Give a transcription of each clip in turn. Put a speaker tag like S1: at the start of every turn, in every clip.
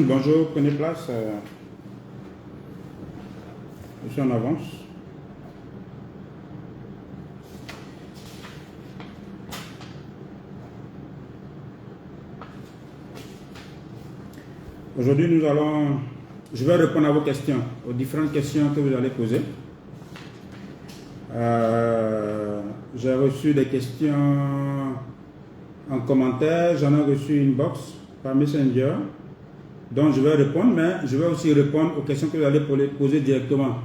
S1: Bonjour, prenez place. Je suis en avance. Aujourd'hui, je vais répondre à vos questions, aux différentes questions que vous allez poser. J'ai reçu des questions en commentaire, j'en ai reçu une box par Messenger, dont je vais répondre, mais je vais aussi répondre aux questions que vous allez poser directement.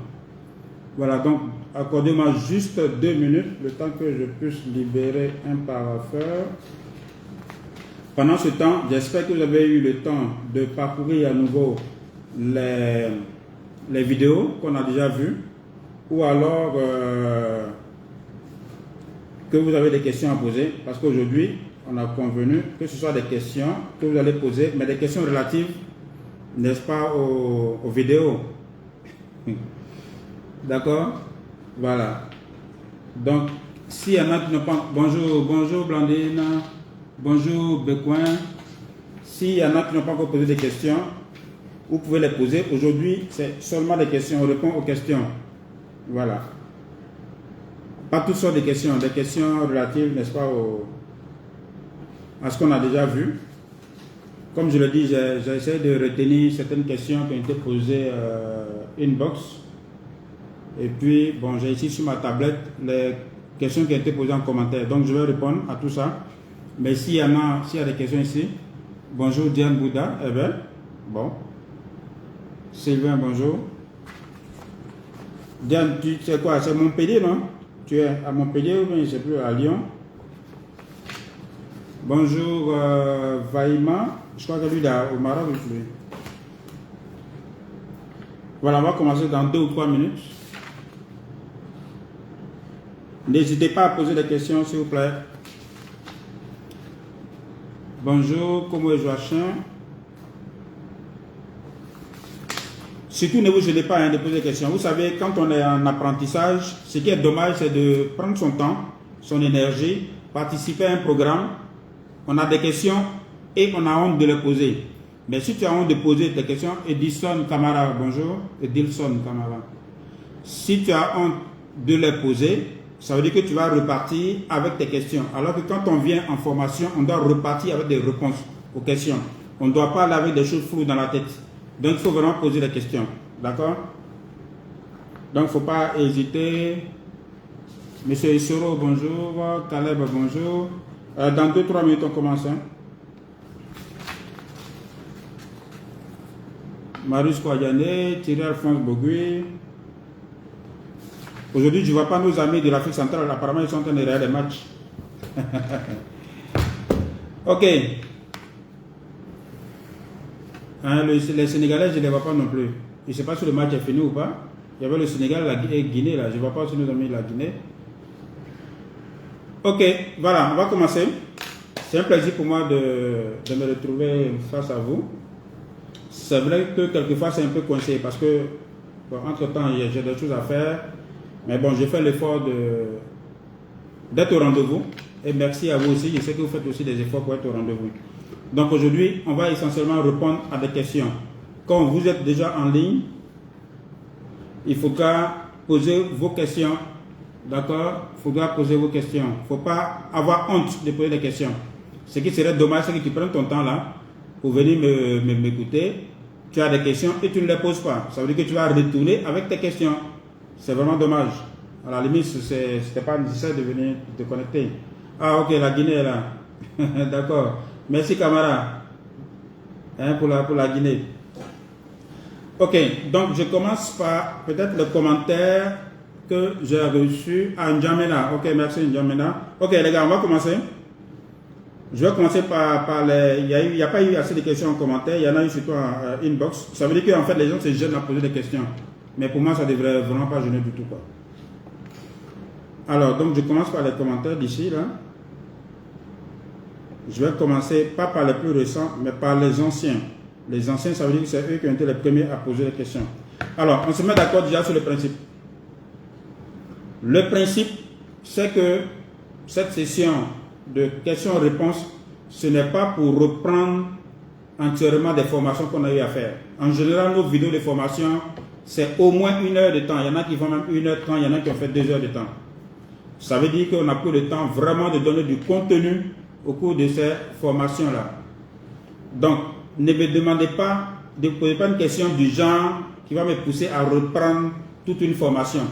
S1: Voilà, donc accordez-moi juste 2 minutes, le temps que je puisse libérer un parapheur. Pendant ce temps, j'espère que vous avez eu le temps de parcourir à nouveau les vidéos qu'on a déjà vues, ou alors que vous avez des questions à poser, parce qu'aujourd'hui, on a convenu que ce soit des questions que vous allez poser, mais des questions relatives, n'est-ce pas, aux vidéos. D'accord? Voilà. Donc, s'il y en a qui n'ont pas... Bonjour Blandine, bonjour Becoin. S'il y en a qui n'ont pas encore posé des questions, vous pouvez les poser. Aujourd'hui, c'est seulement des questions, on répond aux questions. Voilà. Pas toutes sortes de questions, des questions relatives, n'est-ce pas, à ce qu'on a déjà vu. Comme je le dis, j'ai essayé de retenir certaines questions qui ont été posées inbox. Et puis, bon, j'ai ici sur ma tablette les questions qui ont été posées en commentaire. Donc, je vais répondre à tout ça. Mais s'il y a des questions ici, bonjour Diane Bouddha, eh bien, bon. Sylvain, bonjour. Diane, tu sais quoi, c'est Montpellier, non? Tu es à Montpellier ou bien, je ne sais plus, à Lyon? Bonjour Vaïma, je crois que lui est au Maroc. Lui. Voilà, on va commencer dans 2 ou 3 minutes. N'hésitez pas à poser des questions, s'il vous plaît. Bonjour, comment est Joachim? Surtout, ne vous gênez pas de poser des questions. Vous savez, quand on est en apprentissage, ce qui est dommage, c'est de prendre son temps, son énergie, participer à un programme. On a des questions et on a honte de les poser. Mais si tu as honte de poser tes questions, Edison Camara, bonjour. Edilson Camara. Si tu as honte de les poser, ça veut dire que tu vas repartir avec tes questions. Alors que quand on vient en formation, on doit repartir avec des réponses aux questions. On ne doit pas aller avec des choses floues dans la tête. Donc, il faut vraiment poser des questions. D'accord? Donc, il ne faut pas hésiter. Monsieur Isoro, bonjour. Caleb, bonjour. Dans 2-3 minutes, on commence. Hein? Marius Kouadiane, Thierry Alphonse Bogui. Aujourd'hui, je ne vois pas nos amis de l'Afrique centrale. Apparemment, ils sont en train de regarder des matchs. Ok. Hein, les Sénégalais, je ne les vois pas non plus. Je ne sais pas si le match est fini ou pas. Il y avait le Sénégal et la Guinée là. Je ne vois pas si nos amis de la Guinée. Ok, voilà, on va commencer. C'est un plaisir pour moi de me retrouver face à vous. C'est vrai que quelquefois c'est un peu coincé parce que, bon, entre-temps, j'ai des choses à faire. Mais bon, j'ai fait l'effort d'être au rendez-vous. Et merci à vous aussi. Je sais que vous faites aussi des efforts pour être au rendez-vous. Donc aujourd'hui, on va essentiellement répondre à des questions. Quand vous êtes déjà en ligne, il faudra poser vos questions. D'accord? Il faudra poser vos questions. Il ne faut pas avoir honte de poser des questions. Ce qui serait dommage, c'est que tu prennes ton temps là pour venir m'écouter. Tu as des questions et tu ne les poses pas. Ça veut dire que tu vas retourner avec tes questions. C'est vraiment dommage. À la limite, ce n'était pas nécessaire de venir te connecter. Ah ok, la Guinée est là. D'accord. Merci Camara. Hein, pour la Guinée. Ok, donc je commence par peut-être le commentaire que j'ai reçu à N'Djamena. Ok, merci N'Djamena. Ok les gars, on va commencer. Je vais commencer par les... Il n'y a pas eu assez de questions en commentaire. Il y en a eu surtout en inbox. Ça veut dire qu'en fait les gens se gênent à poser des questions. Mais pour moi, ça ne devrait vraiment pas gêner du tout, quoi. Alors, donc je commence par les commentaires d'ici, là. Je vais commencer pas par les plus récents, mais par les anciens. Les anciens, ça veut dire que c'est eux qui ont été les premiers à poser les questions. Alors, on se met d'accord déjà sur le principe. Le principe, c'est que cette session de questions-réponses, ce n'est pas pour reprendre entièrement des formations qu'on a eu à faire. En général, nos vidéos de formation, c'est au moins 1 heure de temps. Il y en a qui font même 1h30, il y en a qui ont fait 2 heures de temps. Ça veut dire qu'on a pris le temps vraiment de donner du contenu au cours de ces formations-là. Donc, ne me demandez pas, ne posez pas une question du genre qui va me pousser à reprendre toute une formation.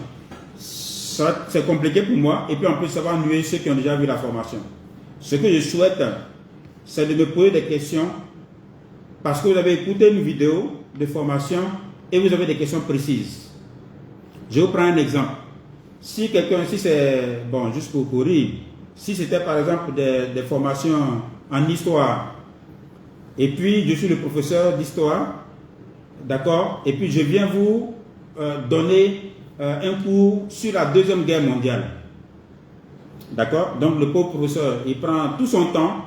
S1: C'est compliqué pour moi et puis en plus ça va ennuyer ceux qui ont déjà vu la formation. Ce que je souhaite, c'est de me poser des questions parce que vous avez écouté une vidéo de formation et vous avez des questions précises. Je vous prends un exemple. Si quelqu'un, si c'est, bon, juste pour courir, si c'était par exemple des formations en histoire, et puis je suis le professeur d'histoire, d'accord, et puis je viens vous donner un cours sur la Deuxième Guerre mondiale. D'accord? Donc le pauvre professeur, il prend tout son temps,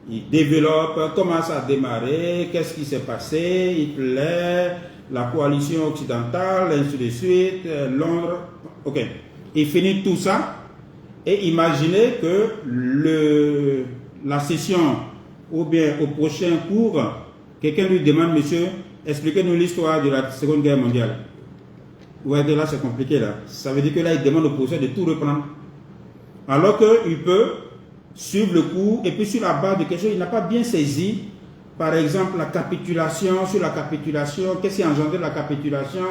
S1: il développe comment ça a démarré, qu'est-ce qui s'est passé, Hitler, la coalition occidentale, ainsi de suite, Londres. Ok. Il finit tout ça et imaginez que la session ou bien au prochain cours, quelqu'un lui demande, monsieur, expliquez-nous l'histoire de la Seconde Guerre mondiale. Vous voyez que là c'est compliqué là. Ça veut dire que là il demande au professeur de tout reprendre. Alors qu'il peut suivre le cours et puis sur la base de quelque chose, il n'a pas bien saisi. Par exemple, la capitulation, sur la capitulation, qu'est-ce qui a engendré la capitulation?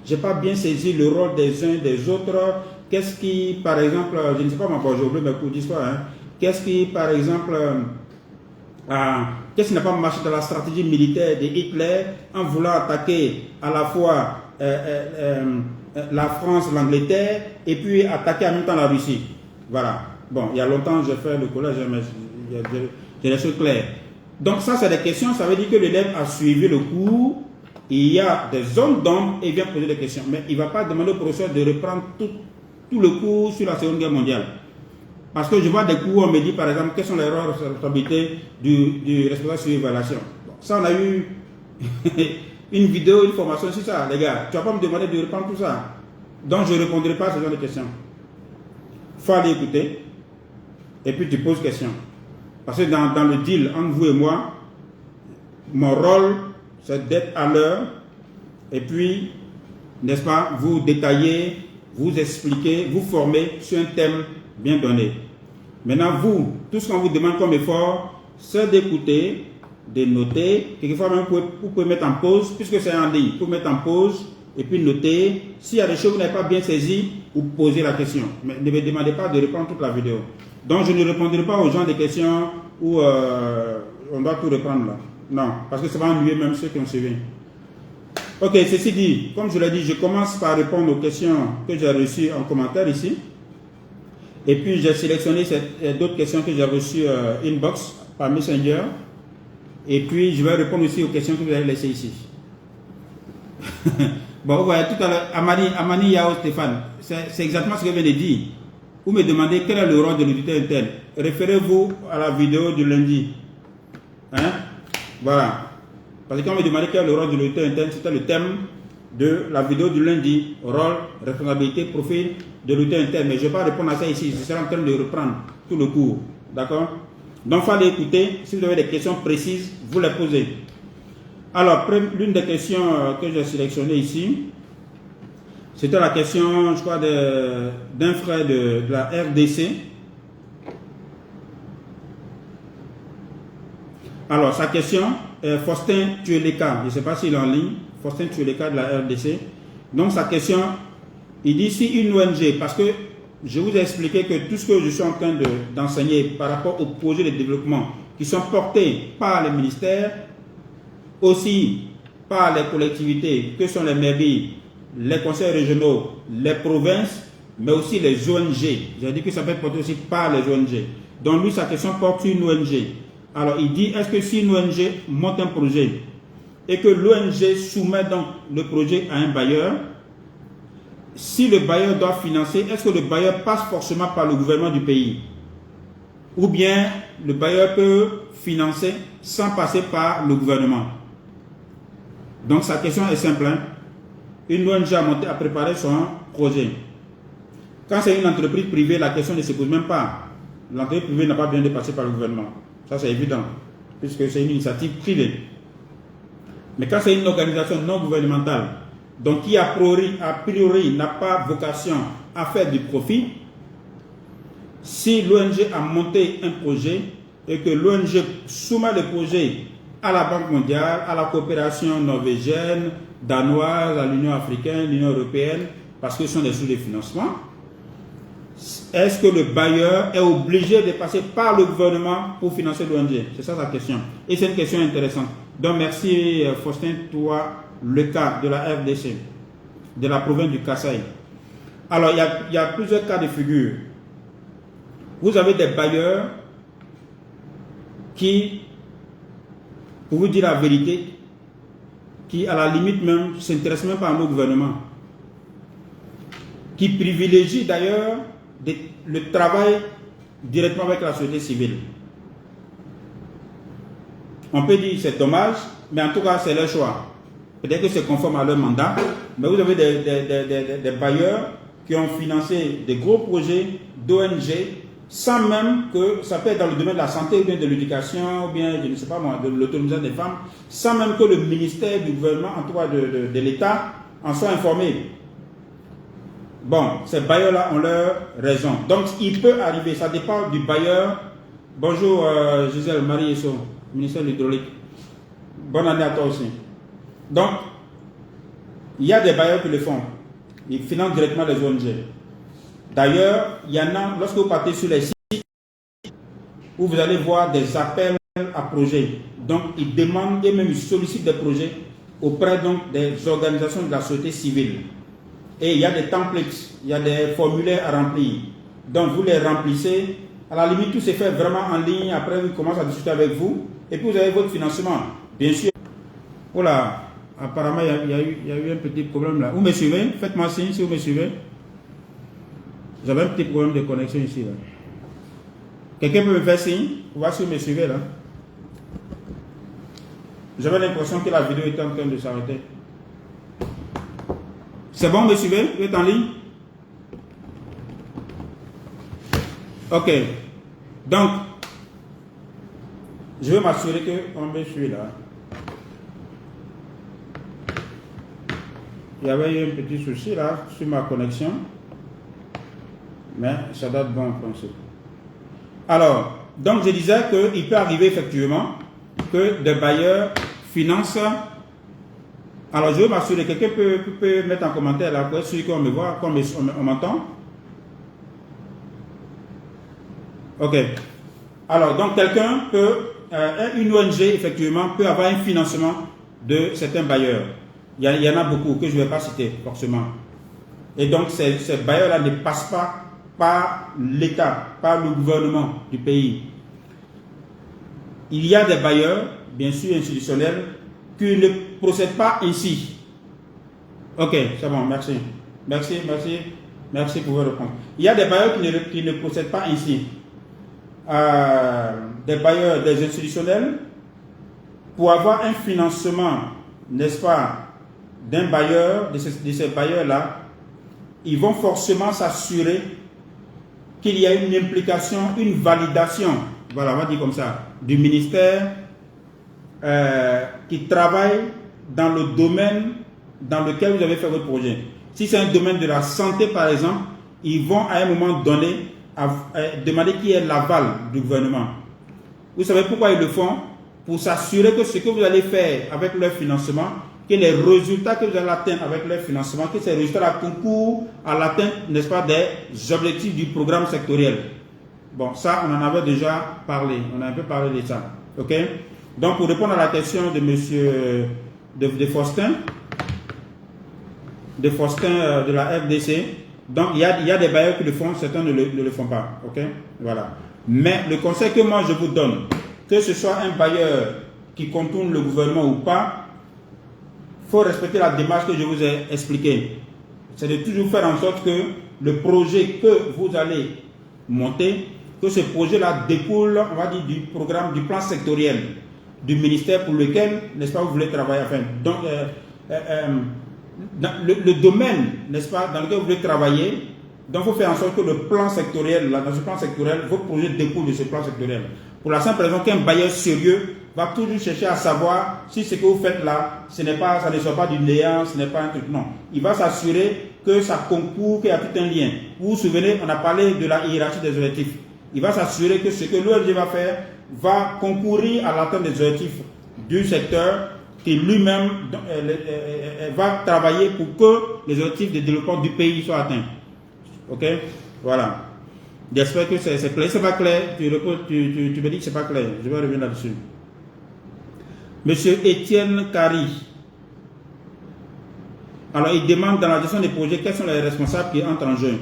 S1: Je n'ai pas bien saisi le rôle des uns des autres. Qu'est-ce qui, par exemple, je ne sais pas, moi, j'ai oublié mes cours d'histoire. Hein. Qu'est-ce qui, par exemple, qu'est-ce qui n'a pas marché dans la stratégie militaire de Hitler en voulant attaquer à la fois la France, l'Angleterre, et puis attaquer en même temps la Russie? Voilà. Bon, il y a longtemps, j'ai fait le collège, mais j'ai les choses claires. Donc ça, c'est des questions, ça veut dire que l'élève a suivi le cours, il y a des zones d'ombre et il vient poser des questions. Mais il ne va pas demander au professeur de reprendre tout le cours sur la Seconde Guerre mondiale. Parce que je vois des cours où on me dit, par exemple, quelles sont les responsabilités du responsable sur l'évaluation. Bon, ça, on a eu une vidéo, une formation sur ça, les gars. Tu ne vas pas me demander de reprendre tout ça. Donc, je ne répondrai pas à ce genre de questions. Il faut aller écouter et puis tu poses question. Parce que dans le deal entre vous et moi, mon rôle, c'est d'être à l'heure et puis, n'est-ce pas, vous détailler, vous expliquer, vous former sur un thème bien donné. Maintenant, vous, tout ce qu'on vous demande comme effort, c'est d'écouter, de noter. Quelquefois, même, vous pouvez mettre en pause, puisque c'est en ligne, vous pouvez mettre en pause et puis noter. S'il y a des choses que vous n'avez pas bien saisies, vous posez la question. Mais ne me demandez pas de répondre toute la vidéo. Donc, je ne répondrai pas aux gens des questions où on doit tout reprendre là. Non, parce que ça va ennuyer même ceux qui ont suivi. Ok, ceci dit, comme je l'ai dit, je commence par répondre aux questions que j'ai reçues en commentaire ici. Et puis, j'ai sélectionné d'autres questions que j'ai reçues inbox par Messenger. Et puis, je vais répondre aussi aux questions que vous avez laissées ici. Bon, vous voyez, tout à l'heure, Amani Yao Stéphane, c'est exactement ce que je viens de dire. Vous me demandez quel est le rôle de l'auditeur interne. Référez-vous à la vidéo du lundi. Hein? Voilà. Parce que quand vous me demandez quel est le rôle de l'auditeur interne, c'était le thème de la vidéo du lundi. Rôle, responsabilité, profil de l'auditeur interne. Mais je ne vais pas répondre à ça ici. Je serai en train de reprendre tout le cours. D'accord? Donc, il faut aller écouter. Si vous avez des questions précises, vous les posez. Alors, l'une des questions que j'ai sélectionnées ici, c'était la question, je crois, d'un frère de la RDC. Alors, sa question, Faustin Tueleka, je ne sais pas s'il est en ligne, Faustin Tueleka de la RDC. Donc, sa question, il dit si une ONG, parce que je vous ai expliqué que tout ce que je suis en train d'enseigner par rapport aux projets de développement qui sont portés par les ministères, aussi par les collectivités, que sont les mairies, les conseils régionaux, les provinces, mais aussi les ONG. J'ai dit que ça peut être porté aussi par les ONG. Donc lui, sa question porte sur une ONG. Alors il dit, est-ce que si une ONG monte un projet et que l'ONG soumet donc le projet à un bailleur, si le bailleur doit financer, est-ce que le bailleur passe forcément par le gouvernement du pays? Ou bien le bailleur peut financer sans passer par le gouvernement? Donc sa question est simple. Hein? Une ONG a préparé son projet. Quand c'est une entreprise privée, la question ne se pose même pas. L'entreprise privée n'a pas besoin de passer par le gouvernement. Ça c'est évident, puisque c'est une initiative privée. Mais quand c'est une organisation non gouvernementale, donc qui a priori n'a pas vocation à faire du profit, si l'ONG a monté un projet et que l'ONG soumet le projet à la Banque mondiale, à la coopération norvégienne, danoise, à l'Union africaine, l'Union européenne, parce que ce sont des sources de financement, est-ce que le bailleur est obligé de passer par le gouvernement pour financer l'ONG? C'est ça sa question. Et c'est une question intéressante. Donc merci Faustin, toi, le cas de la RDC, de la province du Kasaï. Alors il y a plusieurs cas de figure. Vous avez des bailleurs qui, pour vous dire la vérité, qui à la limite même ne s'intéressent même pas à nos gouvernements, qui privilégient d'ailleurs le travail directement avec la société civile. On peut dire que c'est dommage, mais en tout cas c'est leur choix. Peut-être que c'est conforme à leur mandat, mais vous avez des bailleurs qui ont financé des gros projets d'ONG sans même que ça peut être dans le domaine de la santé ou bien de l'éducation ou bien, je ne sais pas moi, de l'autonomisation des femmes, sans même que le ministère du gouvernement, en tout cas de l'État, en soit informé. Bon, ces bailleurs-là ont leur raison. Donc, il peut arriver, ça dépend du bailleur. Bonjour Gisèle Marie Esso, ministère de l'Hydraulique. Bonne année à toi aussi. Donc, il y a des bailleurs qui le font. Ils financent directement les ONG. D'ailleurs, il y en a, lorsque vous partez sur les sites, où vous allez voir des appels à projets. Donc, ils demandent et même ils sollicitent des projets auprès donc, des organisations de la société civile. Et il y a des templates, il y a des formulaires à remplir. Donc, vous les remplissez. À la limite, tout se fait vraiment en ligne. Après, ils commencent à discuter avec vous. Et puis, vous avez votre financement. Bien sûr. Oh là, apparemment, il y a eu un petit problème là. Vous me suivez? Faites-moi signe si vous me suivez. J'avais un petit problème de connexion ici. Là. Quelqu'un peut me faire signe pour voir si vous me suivez là. J'avais l'impression que la vidéo était en train de s'arrêter. C'est bon, me suivez? Vous êtes en ligne? Ok. Donc, je vais m'assurer qu'on me suit là. Il y avait eu un petit souci là sur ma connexion. Mais ça date bon en principe. Alors, donc je disais qu'il peut arriver effectivement que des bailleurs financent. Alors je veux m'assurer, quelqu'un peut mettre en commentaire là pour être sûr qu'on me voit, qu'on m'entend. Ok. Alors, donc quelqu'un peut, une ONG effectivement peut avoir un financement de certains bailleurs. Il y en a beaucoup que je ne vais pas citer forcément. Et donc ces bailleurs-là ne passent pas par l'État, par le gouvernement du pays. Il y a des bailleurs, bien sûr institutionnels, qui ne procèdent pas ainsi. Ok, c'est bon, merci. Merci pour votre réponse. Il y a des bailleurs qui ne procèdent pas ainsi. Des bailleurs, des institutionnels, pour avoir un financement, n'est-ce pas, d'un bailleur, de ces bailleurs-là, ils vont forcément s'assurer qu'il y a une implication, une validation, voilà, on va dire comme ça, du ministère qui travaille dans le domaine dans lequel vous avez fait votre projet. Si c'est un domaine de la santé, par exemple, ils vont à un moment donné demander qui est l'aval du gouvernement. Vous savez pourquoi ils le font? Pour s'assurer que ce que vous allez faire avec leur financement, que les résultats que vous allez atteindre avec leur financement, que ces résultats concourent à l'atteinte, n'est-ce pas, des objectifs du programme sectoriel. Bon, ça, on en avait déjà parlé. On a un peu parlé de ça. OK? Donc, pour répondre à la question de monsieur de Faustin, de la RDC, donc il y a des bailleurs qui le font, certains ne le font pas. OK? Voilà. Mais le conseil que moi je vous donne, que ce soit un bailleur qui contourne le gouvernement ou pas, il faut respecter la démarche que je vous ai expliquée. C'est de toujours faire en sorte que le projet que vous allez monter, que ce projet-là découle, on va dire, du programme, du plan sectoriel du ministère pour lequel, n'est-ce pas, vous voulez travailler. Enfin, donc, le domaine, n'est-ce pas, dans lequel vous voulez travailler, donc il faut faire en sorte que le plan sectoriel, là, dans ce plan sectoriel, vos projets découlent de ce plan sectoriel. Pour la simple raison qu'un bailleur sérieux va toujours chercher à savoir si ce que vous faites là, ça ne soit pas du néant, ce n'est pas un truc. Non. Il va s'assurer que ça concourt, qu'il y a tout un lien. Vous vous souvenez, on a parlé de la hiérarchie des objectifs. Il va s'assurer que ce que l'ONG va faire va concourir à l'atteinte des objectifs du secteur, qui lui-même va travailler pour que les objectifs de développement du pays soient atteints. Ok? Voilà. J'espère que c'est clair. C'est pas clair, tu me dis que c'est pas clair. Je vais revenir là-dessus. Monsieur Étienne Carry. Alors, il demande dans la gestion des projets, quels sont les responsables qui entrent en jeu.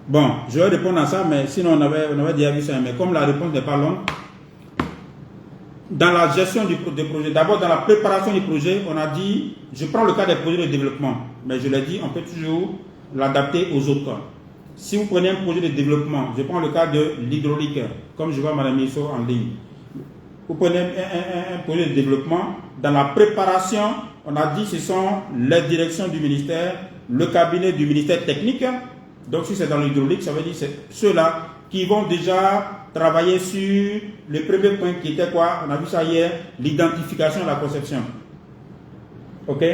S1: Bon, je vais répondre à ça, mais sinon on avait déjà vu ça. Mais comme la réponse n'est pas longue, dans la gestion du projet, d'abord dans la préparation du projet, on a dit, je prends le cas des projets de développement, mais je l'ai dit, on peut toujours l'adapter aux autres cas. Si vous prenez un projet de développement, je prends le cas de l'hydraulique, comme je vois Mme Misso en ligne. Vous prenez un projet de développement, dans la préparation, on a dit ce sont les directions du ministère, le cabinet du ministère technique. Donc si c'est dans l'hydraulique, ça veut dire que c'est ceux-là qui vont déjà travailler sur le premier point qui était quoi? On a vu ça hier, l'identification et la conception. Ok?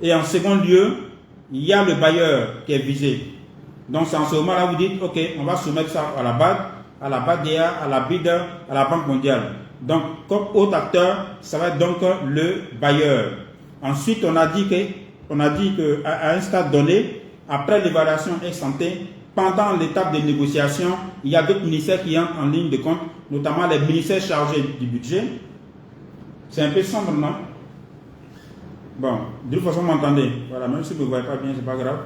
S1: Et en second lieu, il y a le bailleur qui est visé. Donc c'est en ce moment-là vous dites, ok, on va soumettre ça à la BAD, à la BADEA, à la BID, à la Banque mondiale. Donc comme autre acteur, ça va être donc le bailleur. Ensuite, on a dit qu'à un stade donné, après l'évaluation ex-ante, pendant l'étape de négociation, il y a d'autres ministères qui entrent en ligne de compte, notamment les ministères chargés du budget. C'est un peu sombre, non? Bon, de toute façon, vous m'entendez. Voilà, même si vous ne voyez pas bien, ce n'est pas grave.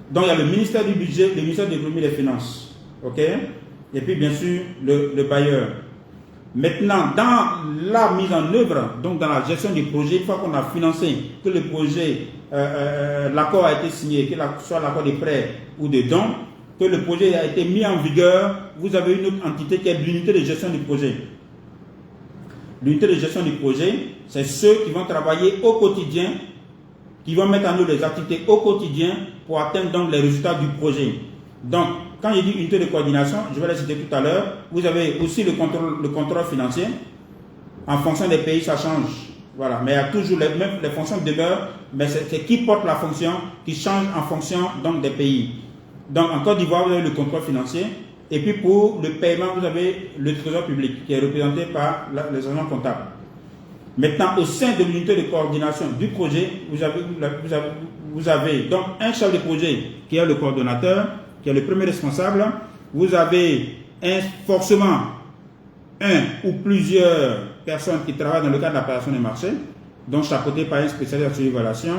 S1: Donc, il y a le ministère du budget, le ministère de l'économie et des finances. OK? Et puis, bien sûr, le bailleur. Maintenant, dans la mise en œuvre, donc dans la gestion du projet, une fois qu'on a financé, que le projet, l'accord a été signé, que soit l'accord de prêt ou de don, que le projet a été mis en vigueur, vous avez une autre entité qui est l'unité de gestion du projet. L'unité de gestion du projet, c'est ceux qui vont travailler au quotidien, qui vont mettre en œuvre les activités au quotidien pour atteindre donc les résultats du projet. Donc, quand je dis unité de coordination, je vais la citer tout à l'heure, vous avez aussi le contrôle financier. En fonction des pays, ça change. Voilà. Mais il y a toujours les fonctions demeurent, mais c'est qui porte la fonction qui change en fonction donc, des pays. Donc, en Côte d'Ivoire, vous avez le contrôle financier. Et puis, pour le paiement, vous avez le trésor public qui est représenté par les agents comptables. Maintenant, au sein de l'unité de coordination du projet, vous avez donc un chef de projet qui est le coordonnateur, qui est le premier responsable. Vous avez forcément un ou plusieurs personnes qui travaillent dans le cadre de l'opération des marchés, donc chapeauté par un spécialiste en suivi-évaluation.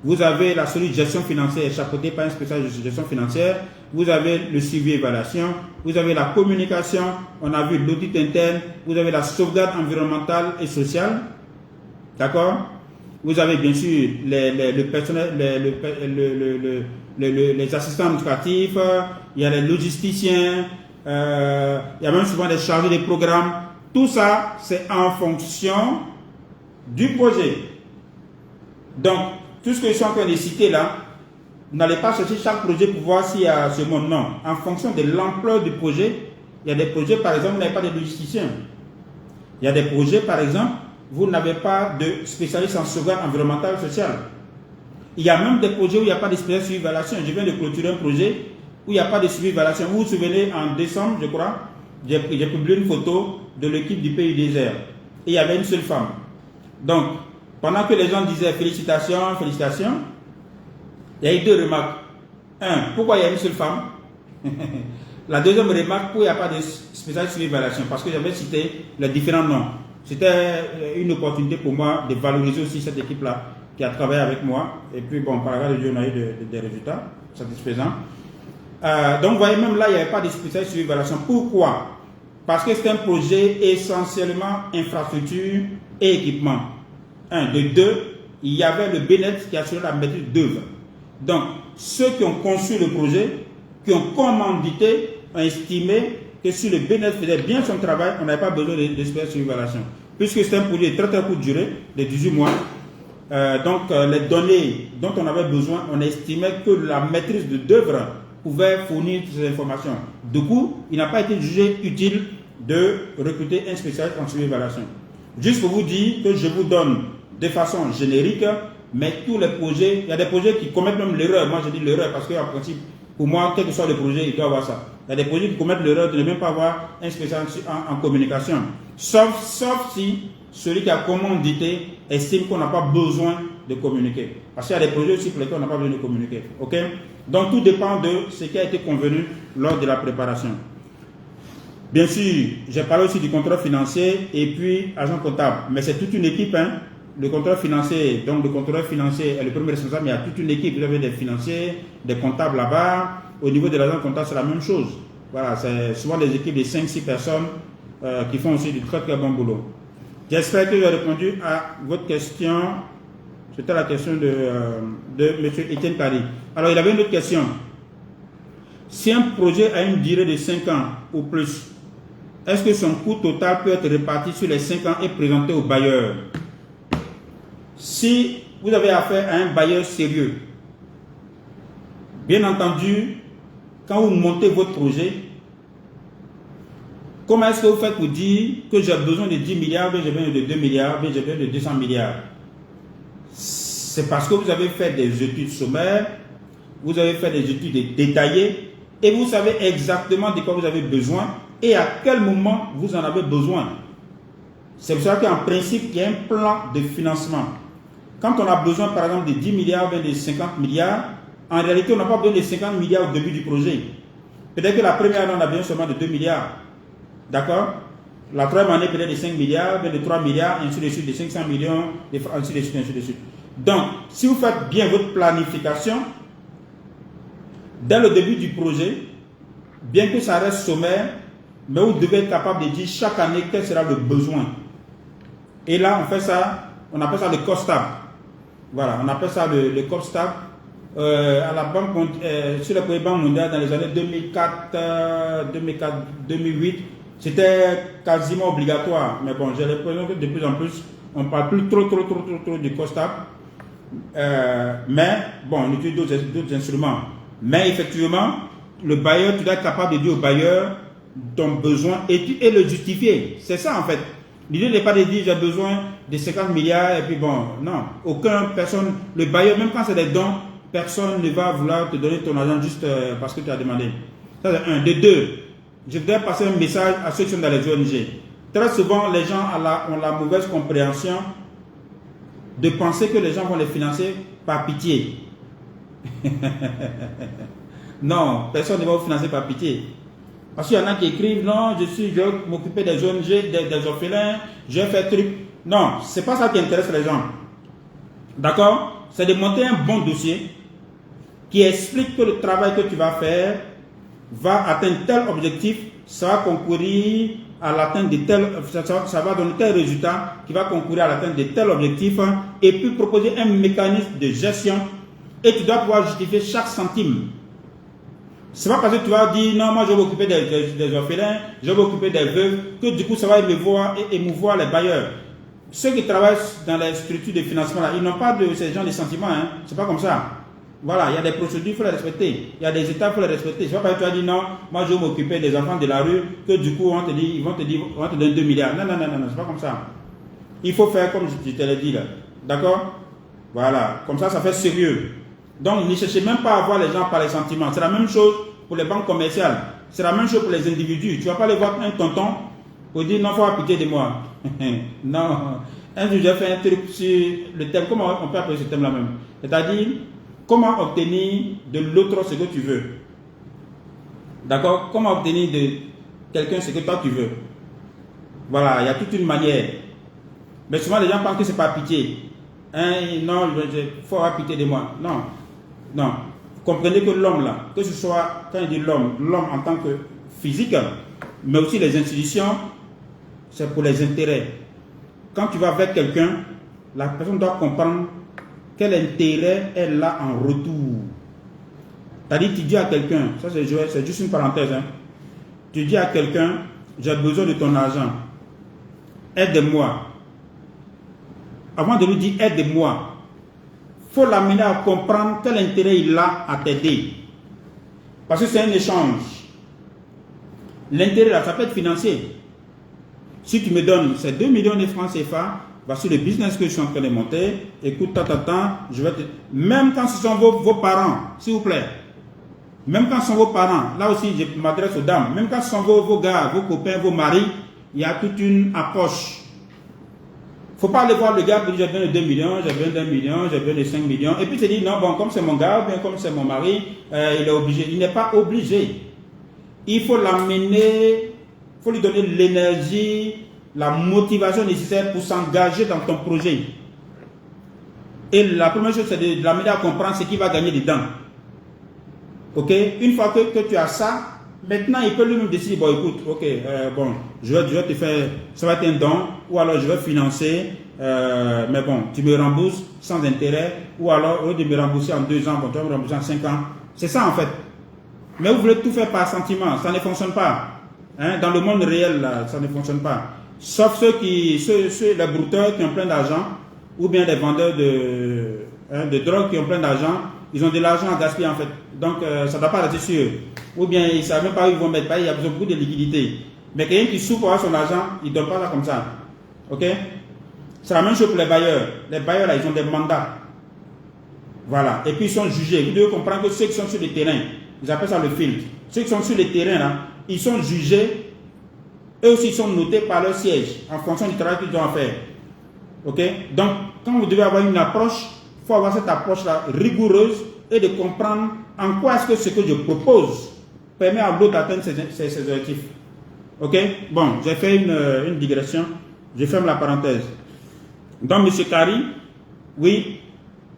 S1: Vous avez la cellule gestion financière chapeautée par un spécialiste de gestion financière. Vous avez le suivi-évaluation. Vous avez la communication. On a vu l'audit interne. Vous avez la sauvegarde environnementale et sociale. D'accord? Vous avez bien sûr le personnel, les assistants administratifs, il y a les logisticiens, il y a même souvent des chargés de programmes. Tout ça, c'est en fonction du projet. Donc, tout ce que je suis en train de citer là, vous n'allez pas chercher chaque projet pour voir s'il y a ce monde. Non. En fonction de l'ampleur du projet, il y a des projets, par exemple, vous n'avez pas de logisticiens. Il y a des projets, par exemple, vous n'avez pas de spécialiste en sauvegarde environnementale et sociale. Il y a même des projets où il n'y a pas de spécialiste suivi-évaluation. Je viens de clôturer un projet où il n'y a pas de suivi-évaluation. Vous vous souvenez, en décembre, je crois, j'ai publié une photo de l'équipe du Pays Désert. Et il y avait une seule femme. Donc, pendant que les gens disaient félicitations, félicitations, il y a eu deux remarques. Un, pourquoi il y a une seule femme? La deuxième remarque, pourquoi il n'y a pas de spécialiste suivi-évaluation? Parce que j'avais cité les différents noms. C'était une opportunité pour moi de valoriser aussi cette équipe-là qui a travaillé avec moi. Et puis, bon, par rapport à Dieu, on a eu des résultats satisfaisants. Donc, vous voyez, même là, il n'y avait pas de spécialiste suivi-évaluation. Pourquoi? Parce que c'est un projet essentiellement infrastructure et équipement. De deux, il y avait le BNET qui assurait la maîtrise d'œuvre. Donc, ceux qui ont conçu le projet, qui ont commandité, ont estimé que si le BNET faisait bien son travail, on n'avait pas besoin de suivi-évaluation. Puisque c'est un projet de très très courte durée, de 18 mois. Donc, les données dont on avait besoin, on estimait que la maîtrise d'œuvre pouvait fournir toutes ces informations. Du coup, il n'a pas été jugé utile de recruter un spécialiste en suivi-évaluation. Juste pour vous dire que je vous donne de façon générique, mais tous les projets, il y a des projets qui commettent même l'erreur. Moi, je dis l'erreur parce qu'en principe, pour moi, quel que soit le projet, il doit avoir ça. Il y a des projets qui commettent l'erreur de ne même pas avoir un spécialiste en communication. Sauf si celui qui a commandité estime qu'on n'a pas besoin de communiquer. Parce qu'il y a des projets aussi pour lesquels on n'a pas besoin de communiquer. Ok? Donc, tout dépend de ce qui a été convenu lors de la préparation. Bien sûr, j'ai parlé aussi du contrôle financier et puis agent comptable. Mais c'est toute une équipe, hein. Le contrôle financier, donc le contrôleur financier est le premier responsable, mais il y a toute une équipe. Vous avez des financiers, des comptables là-bas. Au niveau de l'agent comptable, c'est la même chose. Voilà, c'est souvent des équipes de 5-6 personnes qui font aussi du très très bon boulot. J'espère que j'ai répondu à votre question. C'était la question de M. Étienne Paris. Alors, il avait une autre question. Si un projet a une durée de 5 ans ou plus, est-ce que son coût total peut être réparti sur les 5 ans et présenté au bailleur? Si vous avez affaire à un bailleur sérieux, bien entendu, quand vous montez votre projet, comment est-ce que vous faites pour dire que j'ai besoin de 10 milliards, bien j'ai besoin de 2 milliards, bien j'ai besoin de 200 milliards? C'est parce que vous avez fait des études sommaires, vous avez fait des études détaillées et vous savez exactement de quoi vous avez besoin et à quel moment vous en avez besoin. C'est pour ça qu'en principe, il y a un plan de financement. Quand on a besoin par exemple de 10 milliards, bien de 50 milliards, en réalité on n'a pas besoin de 50 milliards au début du projet. Peut-être que la première année on a besoin seulement de 2 milliards. D'accord? La troisième année peut-être de 5 milliards, bien de 3 milliards, ainsi de suite, de 500 millions, ainsi de suite, ainsi de suite. Donc, si vous faites bien votre planification, dès le début du projet, bien que ça reste sommaire, mais vous devez être capable de dire chaque année quel sera le besoin. Et là, on fait ça, on appelle ça le cost tab. Voilà, on appelle ça le cost tab. À la banque, sur les premières banques mondiales dans les années 2004-2008, c'était quasiment obligatoire. Mais bon, j'ai l'impression que de plus en plus, on ne parle plus trop du cost tab. Mais bon, on utilise d'autres instruments. Mais effectivement, le bailleur, tu dois être capable de dire au bailleur ton besoin et le justifier. C'est ça en fait. L'idée n'est pas de dire j'ai besoin de 50 milliards et puis bon, non. Personne, le bailleur, même quand c'est des dons, personne ne va vouloir te donner ton argent juste parce que tu as demandé. Ça c'est un. De deux, je voudrais passer un message à ceux qui sont dans les ONG. Très souvent, les gens ont la mauvaise compréhension de penser que les gens vont les financer par pitié. Non, personne ne va vous financer par pitié. Parce qu'il y en a qui écrivent, non, je vais m'occuper des ONG, des orphelins, je vais faire truc. Non, ce n'est pas ça qui intéresse les gens. D'accord? C'est de monter un bon dossier qui explique que le travail que tu vas faire va atteindre tel objectif, ça va concourir à l'atteinte de tel, ça va donner tel résultat qui va concourir à l'atteinte de tel objectif et puis proposer un mécanisme de gestion et tu dois pouvoir justifier chaque centime. Ce n'est pas parce que tu vas dire non, moi je vais m'occuper des orphelins, je vais m'occuper des veuves, que du coup ça va émouvoir les bailleurs. Ceux qui travaillent dans les structures de financement, là, ils n'ont pas de ces gens de sentiments, hein. C'est pas comme ça. Voilà, il y a des procédures, il faut les respecter. Il y a des étapes, il faut les respecter. C'est pas parce que tu vas dire non, moi je vais m'occuper des enfants de la rue, que du coup on va te donner 2 milliards. Non, c'est pas comme ça. Il faut faire comme je te l'ai dit là. D'accord? Voilà, comme ça fait sérieux. Donc, ne cherchez même pas à voir les gens par les sentiments. C'est la même chose pour les banques commerciales. C'est la même chose pour les individus. Tu ne vas pas aller voir un tonton pour dire non, il faut avoir pitié de moi. Non. Un jour, j'ai fait un truc sur le thème. Comment on peut appeler ce thème-là même? C'est-à-dire, comment obtenir de l'autre ce que tu veux. D'accord? Comment obtenir de quelqu'un ce que toi tu veux. Voilà, il y a toute une manière. Mais souvent, les gens pensent que c'est par pitié. Hein, non, il faut avoir pitié de moi. Non. Non, comprenez que l'homme là, que ce soit, quand il dit l'homme en tant que physique, mais aussi les institutions, c'est pour les intérêts. Quand tu vas avec quelqu'un, la personne doit comprendre quel intérêt elle a en retour. C'est-à-dire, tu dis à quelqu'un, ça c'est juste une parenthèse, hein. Tu dis à quelqu'un, j'ai besoin de ton argent, aide-moi. Avant de lui dire aide-moi, il faut l'amener à comprendre quel intérêt il a à t'aider. Parce que c'est un échange. L'intérêt là, ça peut être financier. Si tu me donnes ces 2 millions de francs CFA, voici le business que je suis en train de monter. Écoute, je vais te... Même quand ce sont vos parents, s'il vous plaît. Même quand ce sont vos parents, là aussi je m'adresse aux dames, même quand ce sont vos gars, vos copains, vos maris, il y a toute une approche. Il ne faut pas aller voir le gars qui dit j'ai besoin de 2 millions, j'ai besoin d'1 million, j'ai besoin de 5 millions. Et puis tu te dis non, bon, comme c'est mon gars, ou bien comme c'est mon mari, il est obligé. Il n'est pas obligé. Il faut l'amener, il faut lui donner l'énergie, la motivation nécessaire pour s'engager dans ton projet. Et la première chose, c'est de l'amener à comprendre ce qu'il va gagner dedans. Ok? Une fois que tu as ça, maintenant il peut lui-même décider, bon écoute, ok, bon, je vais te faire, ça va être un don, ou alors je vais financer, mais bon, tu me rembourses sans intérêt, ou alors au lieu de me rembourser en 2 ans, bon, tu vas me rembourser en 5 ans. C'est ça en fait. Mais vous voulez tout faire par sentiment, ça ne fonctionne pas. Hein? Dans le monde réel, là, ça ne fonctionne pas. Sauf les brouteurs qui ont plein d'argent, ou bien les vendeurs de drogue qui ont plein d'argent, ils ont de l'argent à gaspiller en fait. Donc ça ne doit pas rester sûr. Ou bien ils ne savent même pas où ils vont mettre, il y a besoin de beaucoup de liquidité. Mais quelqu'un qui souffre avoir son argent, il ne donne pas ça comme ça. Ok? C'est la même chose pour les bailleurs. Les bailleurs là, ils ont des mandats. Voilà. Et puis ils sont jugés. Vous devez comprendre que ceux qui sont sur le terrain, ils appellent ça le filtre. Ceux qui sont sur le terrain là, ils sont jugés. Eux aussi sont notés par leur siège en fonction du travail qu'ils ont à faire. Ok? Donc, quand vous devez avoir une approche, il faut avoir cette approche-là rigoureuse et de comprendre en quoi est-ce que ce que je propose permet à l'autre d'atteindre ses objectifs. Ok? Bon, j'ai fait une digression. Je ferme la parenthèse. Donc, M. Kari, oui,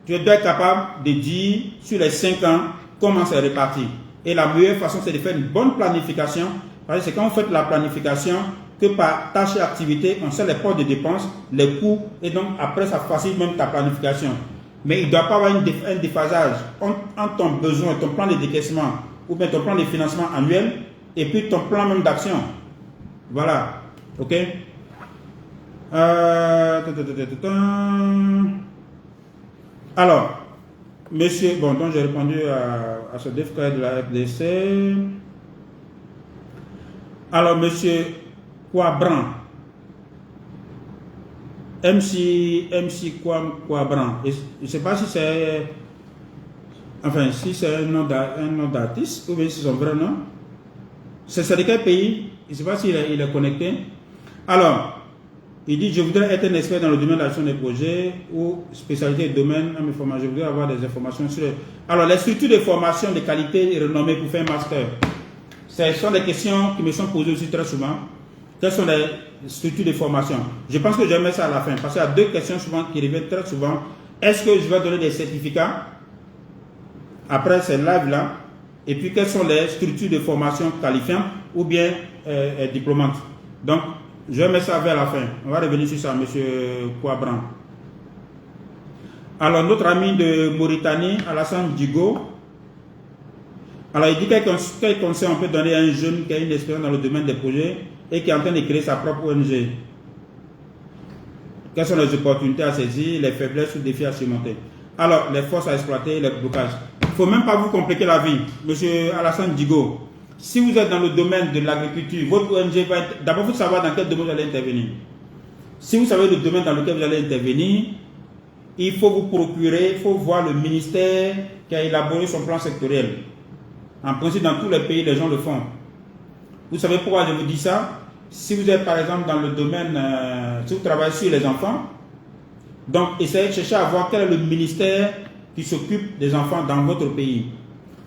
S1: tu dois être capable de dire sur les 5 ans comment c'est réparti. Et la meilleure façon, c'est de faire une bonne planification. Parce que c'est quand vous faites la planification que par tâche et activité, on sait les postes de dépenses, les coûts, et donc après, ça facilite même ta planification. Mais il ne doit pas avoir un déphasage entre ton besoin, ton plan de décaissement, ou bien ton plan de financement annuel, et puis ton plan même d'action. Voilà. Ok? Alors, monsieur, bon, donc j'ai répondu à ce défi de la FDC. Alors, monsieur Quabran, MC Quabran, je ne sais pas si c'est, enfin, si c'est un nom d'artiste ou bien si c'est son vrai nom. C'est de quel pays? Je ne sais pas s'il est connecté. Alors, il dit, je voudrais être un expert dans le domaine de l'action des projets ou spécialité de domaine. Je voudrais avoir des informations sur... Alors, les structures de formation de qualité et renommées pour faire un master. Ce sont des questions qui me sont posées aussi très souvent. Quelles sont les structures de formation? Je pense que je vais mettre ça à la fin, parce qu'il y a 2 questions souvent qui reviennent très souvent. Est-ce que je vais donner des certificats après ces lives-là? Et puis, quelles sont les structures de formation qualifiantes ou bien diplômantes? Donc, je vais mettre ça vers la fin. On va revenir sur ça, M. Kouabran. Alors, notre ami de Mauritanie, Alassane Digo. Alors, il dit quel conseil on peut donner à un jeune qui a une expérience dans le domaine des projets et qui est en train de créer sa propre ONG. Quelles sont les opportunités à saisir, les faiblesses ou défis à surmonter? Alors, les forces à exploiter, les blocages. Il ne faut même pas vous compliquer la vie. Monsieur Alassane Digo, si vous êtes dans le domaine de l'agriculture, votre ONG va être... D'abord, il faut savoir dans quel domaine vous allez intervenir. Si vous savez le domaine dans lequel vous allez intervenir, il faut vous procurer, il faut voir le ministère qui a élaboré son plan sectoriel. En principe, dans tous les pays, les gens le font. Vous savez pourquoi je vous dis ça? Si vous êtes par exemple dans le domaine, si vous travaillez sur les enfants, donc essayez de chercher à voir quel est le ministère qui s'occupe des enfants dans votre pays.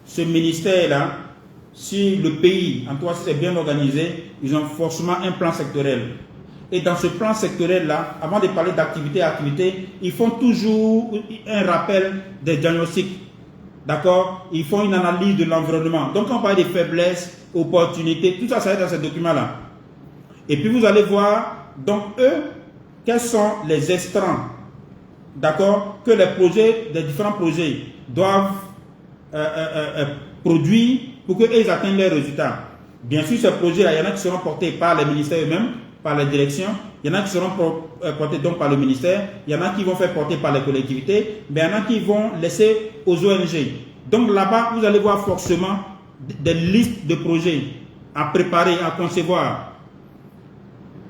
S1: Ce ministère-là, si le pays, en tout cas si c'est bien organisé, ils ont forcément un plan sectoriel. Et dans ce plan sectoriel-là, avant de parler d'activité à activité, ils font toujours un rappel des diagnostics. D'accord? Ils font une analyse de l'environnement. Donc, on parle des faiblesses, opportunités, tout ça, ça va être dans ces documents-là. Et puis, vous allez voir, donc, eux, quels sont les extrants, d'accord, que les projets, les différents projets doivent produire pour qu'ils atteignent leurs résultats. Bien sûr, ces projets-là, il y en a qui seront portés par les ministères eux-mêmes, par les directions, il y en a qui seront portés donc par le ministère, il y en a qui vont faire porter par les collectivités, mais il y en a qui vont laisser aux ONG. Donc là-bas, vous allez voir forcément des listes de projets à préparer, à concevoir.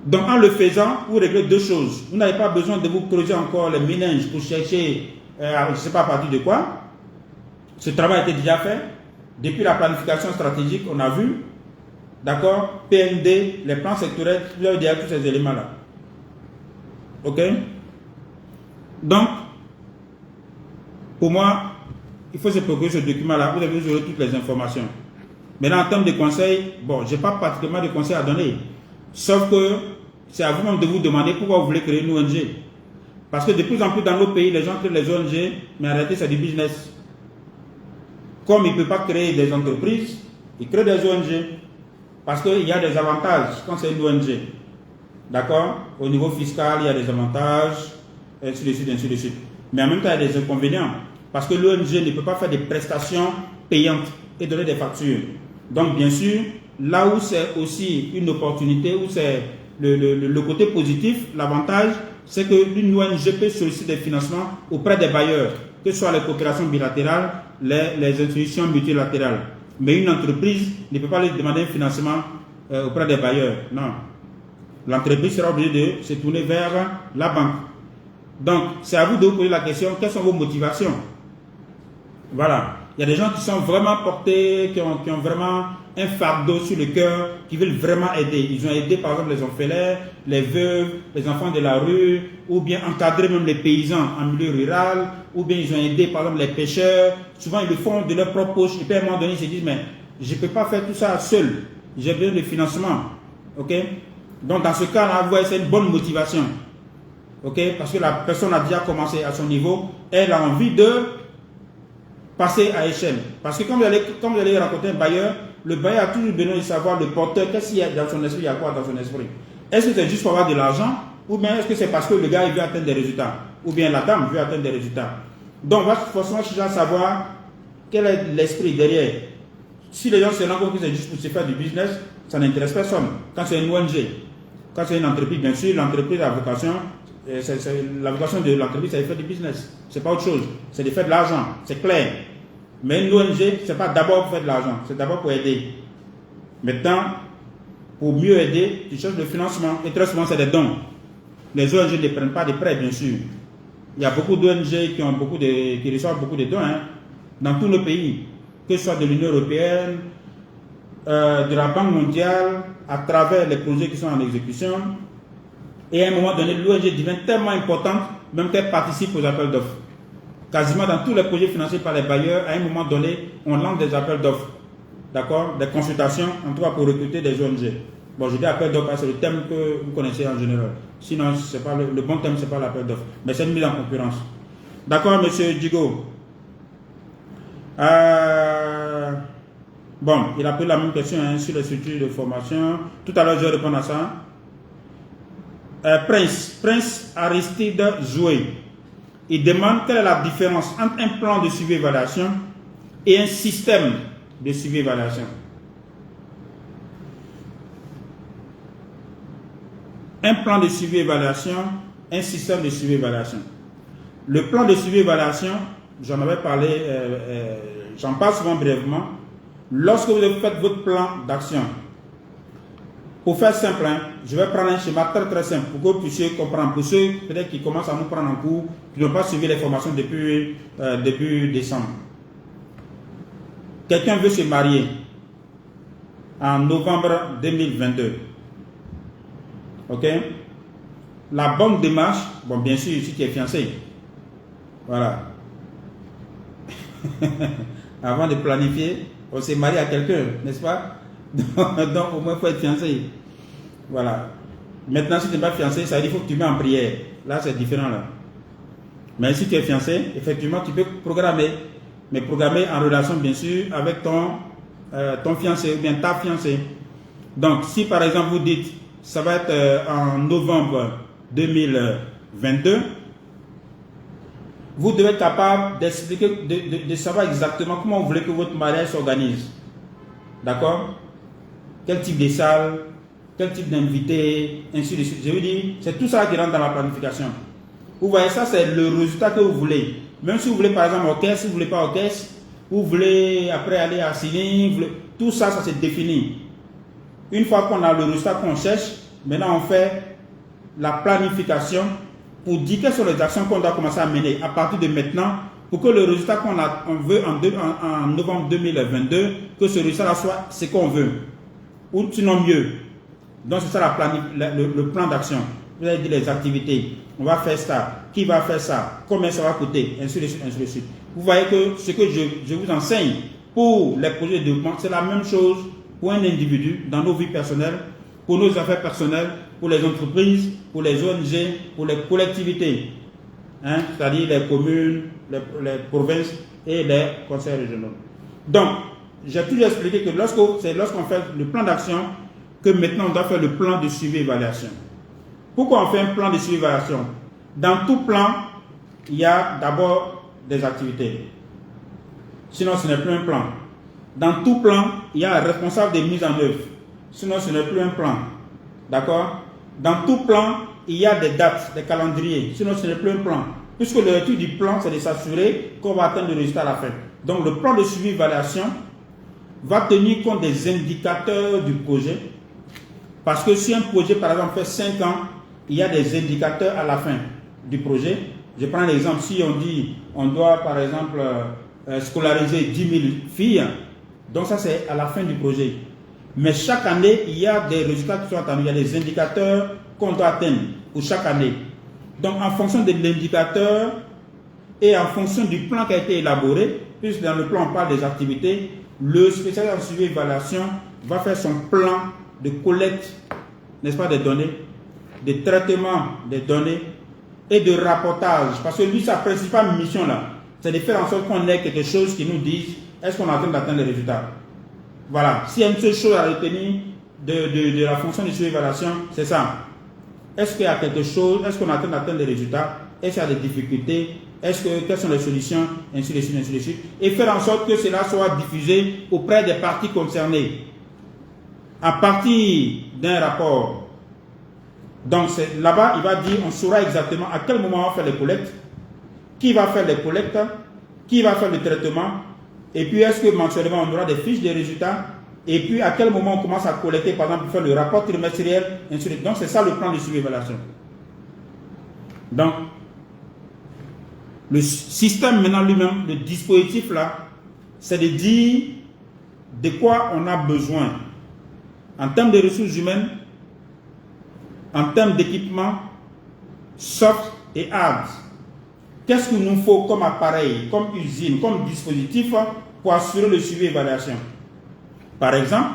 S1: Donc en le faisant, vous réglez deux choses. Vous n'avez pas besoin de vous creuser encore les méninges pour chercher, je ne sais pas à partir de quoi. Ce travail a été déjà fait. Depuis la planification stratégique, on a vu, d'accord, PND, les plans sectoriels, vous avez déjà tous ces éléments-là. Ok? Donc, pour moi, il faut se procurer ce document-là. Vous avez toutes les informations. Maintenant, en termes de conseils, bon, je n'ai pas particulièrement de conseils à donner. Sauf que c'est à vous-même de vous demander pourquoi vous voulez créer une ONG. Parce que de plus en plus dans nos pays, les gens créent les ONG, mais en réalité, c'est du business. Comme ils ne peuvent pas créer des entreprises, ils créent des ONG. Parce qu'il y a des avantages quand c'est une ONG. D'accord? Au niveau fiscal, il y a des avantages, ainsi de suite, ainsi de suite. Mais en même temps, il y a des inconvénients. Parce que l'ONG ne peut pas faire des prestations payantes et donner des factures. Donc, bien sûr, là où c'est aussi une opportunité, où c'est le côté positif, l'avantage, c'est que l'une ONG peut solliciter des financements auprès des bailleurs, que ce soit les coopérations bilatérales, les institutions multilatérales. Mais une entreprise ne peut pas lui demander un financement auprès des bailleurs. Non. L'entreprise sera obligée de se tourner vers la banque. Donc, c'est à vous de vous poser la question, quelles sont vos motivations? Voilà. Il y a des gens qui sont vraiment portés, qui ont vraiment un fardeau sur le cœur, qui veulent vraiment aider. Ils ont aidé par exemple les orphelins, les veuves, les enfants de la rue, ou bien encadrer même les paysans en milieu rural, ou bien ils ont aidé par exemple les pêcheurs. Souvent ils le font de leur propre poche, et puis à un moment donné ils se disent mais je ne peux pas faire tout ça seul, j'ai besoin de financement. Ok? Donc dans ce cas-là, vous voyez, c'est une bonne motivation. Ok? Parce que la personne a déjà commencé à son niveau, elle a envie de passer à échelle. Parce que quand vous allez rencontrer un bailleur, le bailleur a toujours besoin de savoir le porteur, qu'est-ce qu'il y a dans son esprit, il y a quoi dans son esprit. Est-ce que c'est juste pour avoir de l'argent, ou bien est-ce que c'est parce que le gars il veut atteindre des résultats, ou bien la dame veut atteindre des résultats. Donc on va forcément chercher à savoir quel est l'esprit derrière. Si les gens se rendent compte que c'est juste pour se faire du business, ça n'intéresse personne. Quand c'est une ONG, quand c'est une entreprise, bien sûr, l'entreprise a vocation, la vocation de l'entreprise, c'est de faire du business. C'est pas autre chose. C'est de faire de l'argent. C'est clair. Mais une ONG, c'est pas d'abord pour faire de l'argent. C'est d'abord pour aider. Maintenant, pour mieux aider, tu cherches le financement. Et très souvent, c'est des dons. Les ONG ne prennent pas de prêts, bien sûr. Il y a beaucoup d'ONG qui reçoivent beaucoup de dons dans tous nos pays. Que ce soit de l'Union européenne, de la Banque mondiale, à travers les projets qui sont en exécution. Et à un moment donné, l'ONG devient tellement importante, même qu'elle participe aux appels d'offres. Quasiment dans tous les projets financés par les bailleurs, à un moment donné, on lance des appels d'offres. D'accord? Des consultations, en tout cas pour recruter des ONG. Bon, je dis appel d'offres, c'est le thème que vous connaissez en général. Sinon, c'est pas le bon thème, ce n'est pas l'appel d'offres. Mais c'est une mise en concurrence. D'accord, monsieur Digo? Bon, il a pris la même question sur les structures de formation. Tout à l'heure, je vais répondre à ça. Prince Aristide Zoué. Il demande quelle est la différence entre un plan de suivi et évaluation et un système de suivi et évaluation. Un plan de suivi et évaluation, un système de suivi et évaluation. Le plan de suivi et évaluation, j'en avais parlé, j'en parle souvent brièvement. Lorsque vous faites votre plan d'action, pour faire simple, je vais prendre un schéma très très simple pour que vous puissiez comprendre. Pour ceux peut-être qui commencent à nous prendre en cours, qui n'ont pas suivi les formations depuis début décembre. Quelqu'un veut se marier en novembre 2022. Ok? La bonne démarche, bon bien sûr, si tu es fiancé. Voilà. Avant de planifier, on s'est marié à quelqu'un, n'est-ce pas? Donc au moins il faut être fiancé. Voilà. Maintenant si tu n'es pas fiancé, ça veut dire qu'il faut que tu mets en prière. Là c'est différent là. Mais si tu es fiancé, effectivement tu peux programmer. Mais programmer en relation bien sûr avec ton fiancé ou bien ta fiancée. Donc si par exemple vous dites ça va être en novembre 2022, vous devez être capable d'expliquer, de savoir exactement comment vous voulez que votre mariage s'organise. D'accord? Quel type de salle, quel type d'invité, ainsi de suite. Je veux dire, c'est tout ça qui rentre dans la planification. Vous voyez, ça c'est le résultat que vous voulez. Même si vous voulez par exemple orchestre, si vous ne voulez pas orchestre, vous voulez après aller à ciné, tout ça, ça se définit. Une fois qu'on a le résultat qu'on cherche, Maintenant, on fait la planification pour dire quelles sont les actions qu'on doit commencer à mener à partir de maintenant pour que le résultat qu'on veut en novembre 2022, que ce résultat-là soit ce qu'on veut, ou sinon mieux. Donc, c'est ça le plan d'action. Vous avez dit les activités. On va faire ça. Qui va faire ça? Combien ça va coûter? Ainsi de suite, ainsi de suite. Vous voyez que ce que je vous enseigne pour les projets de développement, c'est la même chose pour un individu dans nos vies personnelles, pour nos affaires personnelles, pour les entreprises, pour les ONG, pour les collectivités. Hein? C'est-à-dire les communes, les provinces et les conseils régionaux. Donc, j'ai toujours expliqué que lorsqu'on fait le plan d'action, que maintenant on doit faire le plan de suivi et évaluation. Pourquoi on fait un plan de suivi et évaluation? Dans tout plan, il y a d'abord des activités. Sinon, ce n'est plus un plan. Dans tout plan, il y a un responsable de mise en œuvre. Sinon, ce n'est plus un plan. D'accord? Dans tout plan, il y a des dates, des calendriers. Sinon, ce n'est plus un plan. Puisque le but du plan, c'est de s'assurer qu'on va atteindre le résultat à la fin. Donc, le plan de suivi et évaluation va tenir compte des indicateurs du projet. Parce que si un projet, par exemple, fait 5 ans, il y a des indicateurs à la fin du projet. Je prends l'exemple, si on dit on doit, par exemple, scolariser 10 000 filles, donc ça, c'est à la fin du projet. Mais chaque année, il y a des résultats qui sont attendus. Il y a des indicateurs qu'on doit atteindre pour chaque année. Donc, en fonction de l'indicateur et en fonction du plan qui a été élaboré, puisque dans le plan, on parle des activités, le spécialiste en suivi et évaluation va faire son plan de collecte, n'est-ce pas, des données, de traitement des données et de rapportage. Parce que lui, sa principale mission là, c'est de faire en sorte qu'on ait quelque chose qui nous dise est-ce qu'on est en train d'atteindre les résultats. Voilà. S'il y a une seule chose à retenir de la fonction de suivi et évaluation, c'est ça. Est-ce qu'il y a quelque chose, est-ce qu'on est en train d'atteindre les résultats, est-ce qu'il y a des difficultés, quelles sont les solutions, ainsi de suite, ainsi de suite. Et faire en sorte que cela soit diffusé auprès des parties concernées. À partir d'un rapport. Donc là-bas, il va dire, on saura exactement à quel moment on va faire les collectes, qui va faire les collectes, qui va faire le traitement, et puis est-ce que mensuellement on aura des fiches de résultats, et puis à quel moment on commence à collecter, par exemple, pour faire le rapport trimestriel, ainsi de suite. Donc c'est ça le plan de suivi et évaluation. Donc, le système maintenant lui-même, le dispositif là, c'est de dire de quoi on a besoin en termes de ressources humaines, en termes d'équipement, soft et hard. Qu'est-ce qu'il nous faut comme appareil, comme usine, comme dispositif pour assurer le suivi et évaluation? Par exemple,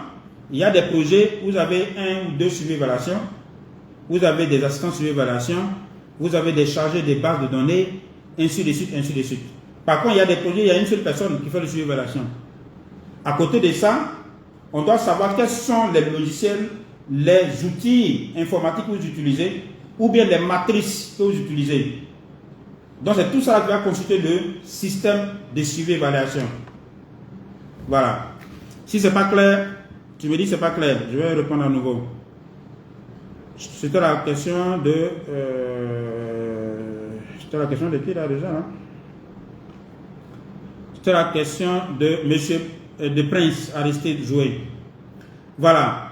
S1: il y a des projets où vous avez 1 ou 2 suivi et évaluation, vous avez des assistants suivi et évaluation, vous avez des chargés des bases de données, ainsi de suite, ainsi de suite. Par contre, il y a des projets, il y a une seule personne qui fait le suivi et évaluation. À côté de ça, on doit savoir quels sont les logiciels, les outils informatiques que vous utilisez, ou bien les matrices que vous utilisez. Donc c'est tout ça qui va constituer le système de suivi et évaluation. Voilà. Si ce n'est pas clair, tu me dis c'est pas clair, je vais répondre à nouveau. C'était la question de... c'était la question de qui là déjà hein? C'était la question de monsieur de Prince Aristide Joué. Voilà.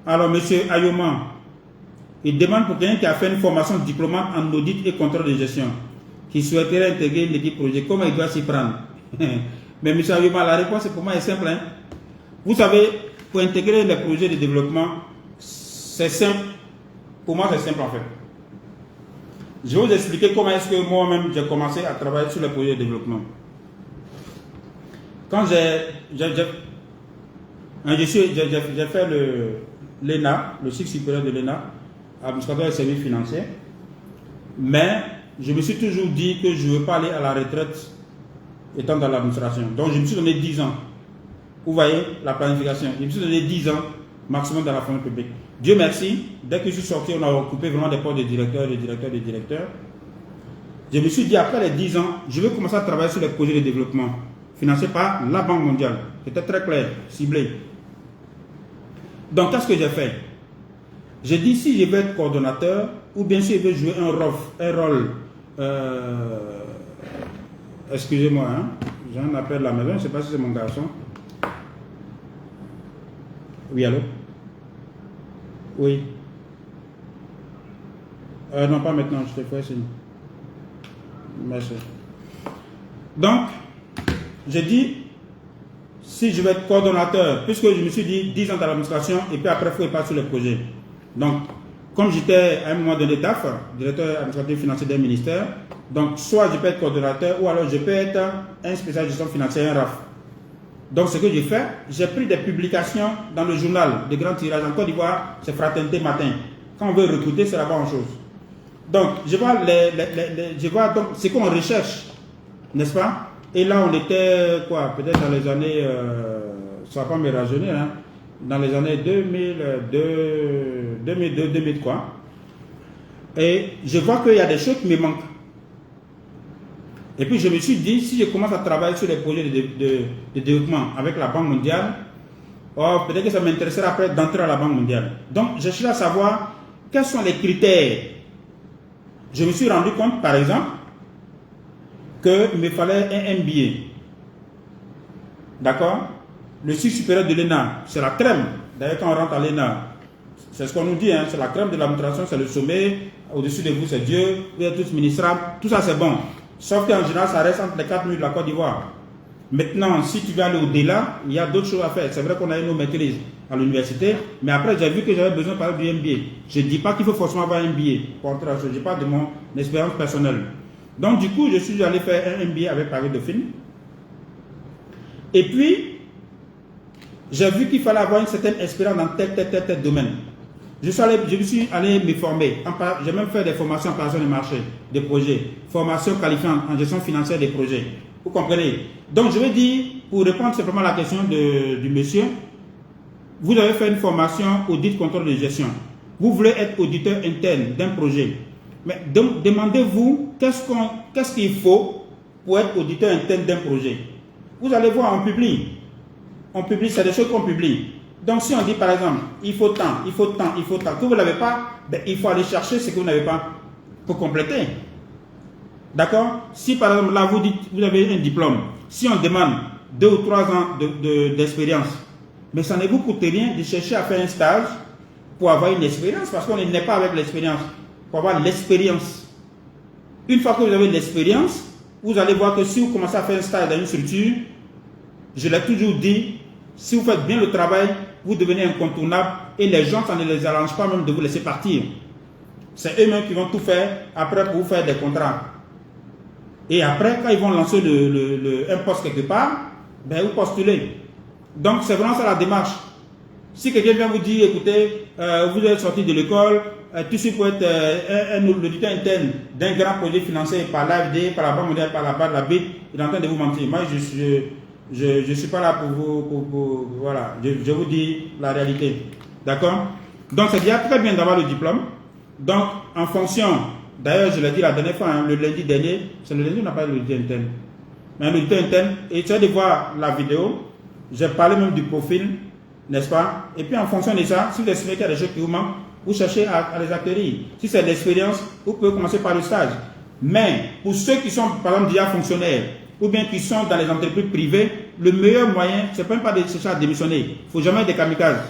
S1: Alors, monsieur Ayoma, il demande pour quelqu'un qui a fait une formation diplômante en audit et contrôle de gestion, qui souhaiterait intégrer une équipe projet, comment il doit s'y prendre? Mais monsieur Ayoma, la réponse pour moi est simple. Hein? Vous savez, pour intégrer les projets de développement, c'est simple. Pour moi, c'est simple en fait. Je vais vous expliquer comment est-ce que moi-même j'ai commencé à travailler sur les projets de développement. Quand j'ai fait l'ENA, le cycle supérieur de l'ENA, administrateur des services financiers, mais je me suis toujours dit que je ne veux pas aller à la retraite étant dans l'administration. Donc je me suis donné 10 ans. Vous voyez la planification. Je me suis donné 10 ans maximum dans la fonction publique. Dieu merci, dès que je suis sorti, on a occupé vraiment des postes de directeur, de directeur, de directeur. Je me suis dit, après les 10 ans, je vais commencer à travailler sur les projets de développement financés par la Banque mondiale. C'était très clair, ciblé. Donc, qu'est-ce que j'ai fait? J'ai dit, si je veux être coordonnateur, ou bien si je veux jouer un rôle excusez-moi, hein, j'ai un appel à la maison, je ne sais pas si c'est mon garçon. Oui, allô? Oui. Non, pas maintenant, je te fais signe. Merci. Donc, j'ai dit, si je vais être coordonnateur, puisque je me suis dit 10 ans dans l'administration, et puis après, il faut passer sur le projet. Donc, comme j'étais à un moment donné DAF, directeur administratif financier d'un ministère, donc soit je peux être coordonnateur, ou alors je peux être un spécialiste de gestion financière, un RAF. Donc, ce que j'ai fait, j'ai pris des publications dans le journal de grand tirage en Côte d'Ivoire, c'est Fraternité Matin. Quand on veut recruter, c'est la bonne chose. Donc, je vois donc ce qu'on recherche, n'est-ce pas? Et là, on était, quoi, peut-être dans les années, ça va pas me rajeunir, hein, dans les années 2002, 2003. Et je vois qu'il y a des choses qui me manquent. Et puis, je me suis dit, si je commence à travailler sur les projets de développement avec la Banque mondiale, oh, peut-être que ça m'intéressera après d'entrer à la Banque mondiale. Donc, je cherche à savoir quels sont les critères. Je me suis rendu compte, par exemple, qu'il me fallait un MBA. D'accord? Le cycle supérieur de l'ENA, c'est la crème. D'ailleurs, quand on rentre à l'ENA, c'est ce qu'on nous dit, hein, c'est la crème de l'administration, c'est le sommet. Au-dessus de vous, c'est Dieu. Vous êtes tous ministrables. Tout ça, c'est bon. Sauf qu'en général, ça reste entre les 4 minutes de la Côte d'Ivoire. Maintenant, si tu veux aller au-delà, il y a d'autres choses à faire. C'est vrai qu'on a eu nos maîtrises à l'université, mais après, j'ai vu que j'avais besoin par exemple du MBA. Je ne dis pas qu'il faut forcément avoir un MBA. Je dis pas de mon expérience personnelle. Donc, du coup, je suis allé faire un MBA avec Paris Dauphine. Et puis, j'ai vu qu'il fallait avoir une certaine expérience dans tel domaine. Je suis allé me former. J'ai même fait des formations en préparation des marchés, des projets, formation qualifiante en gestion financière des projets. Vous comprenez? Donc, je vais dire, pour répondre simplement à la question du monsieur, vous avez fait une formation audit contrôle de gestion. Vous voulez être auditeur interne d'un projet. Mais demandez-vous qu'est-ce qu'il faut pour être auditeur interne d'un projet. Vous allez voir, on publie. C'est des choses qu'on publie. Donc, si on dit par exemple, il faut tant, que vous n'avez pas, ben, il faut aller chercher ce que vous n'avez pas pour compléter. D'accord? Si par exemple, là, vous dites, vous avez un diplôme, si on demande 2 ou 3 ans d'expérience, mais ça ne vous coûte rien de chercher à faire un stage pour avoir une expérience, parce qu'on n'est pas avec l'expérience, pour avoir l'expérience. Une fois que vous avez l'expérience, vous allez voir que si vous commencez à faire un stage dans une structure, je l'ai toujours dit, si vous faites bien le travail, vous devenez incontournable et les gens, ça ne les arrange pas même de vous laisser partir. C'est eux-mêmes qui vont tout faire après pour vous faire des contrats. Et après, quand ils vont lancer un poste quelque part, ben vous postulez. Donc, c'est vraiment ça la démarche. Si quelqu'un vient vous dire, écoutez, vous êtes sorti de l'école, tout de suite pour être un auditeur interne d'un grand projet financé par l'AFD, par la Banque mondiale, par la BAD, la BID, il est en train de vous mentir. Moi, je ne suis pas là pour vous, voilà, je vous dis la réalité. D'accord? Donc, c'est déjà très bien d'avoir le diplôme. Donc, en fonction, d'ailleurs, je l'ai dit la dernière fois, hein, le lundi dernier, c'est le lundi, on n'a pas l'auditeur interne. Mais l'auditeur interne, et tu as de voir la vidéo, j'ai parlé même du profil, n'est-ce pas? Et puis, en fonction de ça, si vous estimez qu'il y a des choses qui vous manquent, vous cherchez à les acquérir. Si c'est l'expérience, vous pouvez commencer par le stage. Mais, pour ceux qui sont, par exemple, déjà fonctionnaires, ou bien qui sont dans les entreprises privées, le meilleur moyen, c'est même pas de chercher à démissionner. Il ne faut jamais être des kamikazes.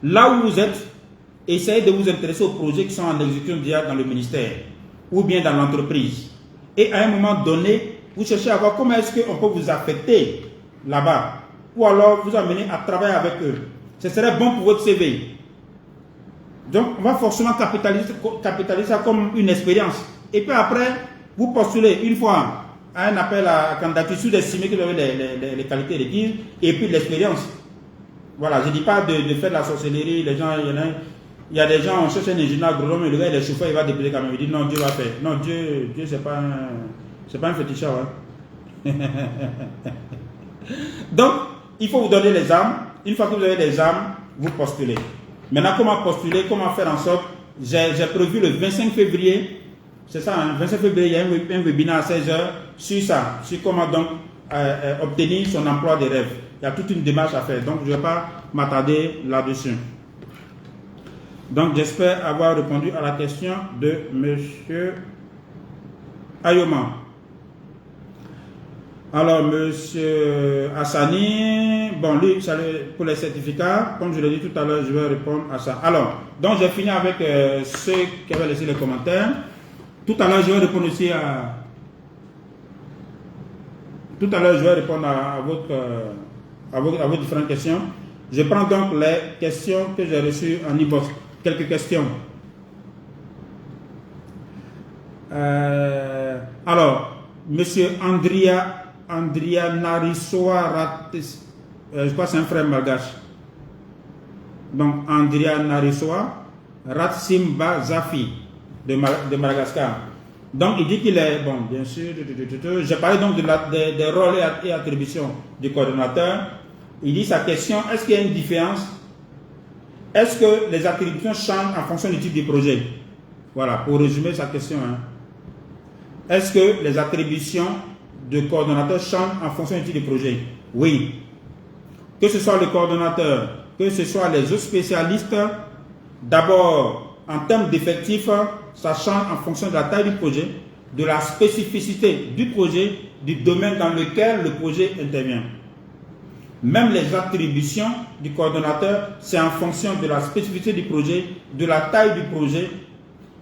S1: Là où vous êtes, essayez de vous intéresser aux projets qui sont en exécution déjà dans le ministère ou bien dans l'entreprise. Et à un moment donné, vous cherchez à voir comment est-ce qu'on peut vous affecter là-bas. Ou alors vous amener à travailler avec eux. Ce serait bon pour votre CV. Donc, on va forcément capitaliser ça comme une expérience. Et puis après, vous postulez une fois à un appel à candidature sous-estimé que vous avez les qualités requises et puis l'expérience. Voilà, je ne dis pas de faire de la sorcellerie. Les gens, il y a des gens, on cherche un ingénieur agronome et le gars, il est chauffeur, il va déposer quand même. Il dit non, Dieu va faire. Non, Dieu c'est pas un féticheur. Hein. Donc, il faut vous donner les armes. Une fois que vous avez les armes, vous postulez. Maintenant, comment postuler, comment faire en sorte, j'ai prévu le 25 février, c'est ça, hein, 25 février, il y a un webinaire à 16h sur ça, sur comment donc obtenir son emploi de rêve. Il y a toute une démarche à faire, donc je ne vais pas m'attarder là-dessus. Donc, j'espère avoir répondu à la question de M. Ayoma. Alors, monsieur Hassani, bon, lui, pour les certificats, comme je l'ai dit tout à l'heure, je vais répondre à ça. Alors, donc j'ai fini avec ceux qui avaient laissé les commentaires. Tout à l'heure, je vais répondre aussi à... Tout à l'heure, je vais répondre à vos différentes questions. Je prends donc les questions que j'ai reçues en inbox. Quelques questions. Alors, monsieur Andrea Narisoa, je crois que c'est un frère malgache. Donc, Andrea Narisoa Ratsimba Zafi de Madagascar. Donc, il dit qu'il est, bon, bien sûr, j'ai parlé donc des rôles et attributions du coordonnateur. Il dit sa question, est-ce qu'il y a une différence? Est-ce que les attributions changent en fonction du type de projet? Voilà, pour résumer sa question. Hein. Est-ce que les attributions de coordonnateur changent en fonction du type de projet? Oui. Que ce soit le coordonnateur, que ce soit les autres spécialistes, d'abord, en termes d'effectifs, ça change en fonction de la taille du projet, de la spécificité du projet, du domaine dans lequel le projet intervient. Même les attributions du coordonnateur, c'est en fonction de la spécificité du projet, de la taille du projet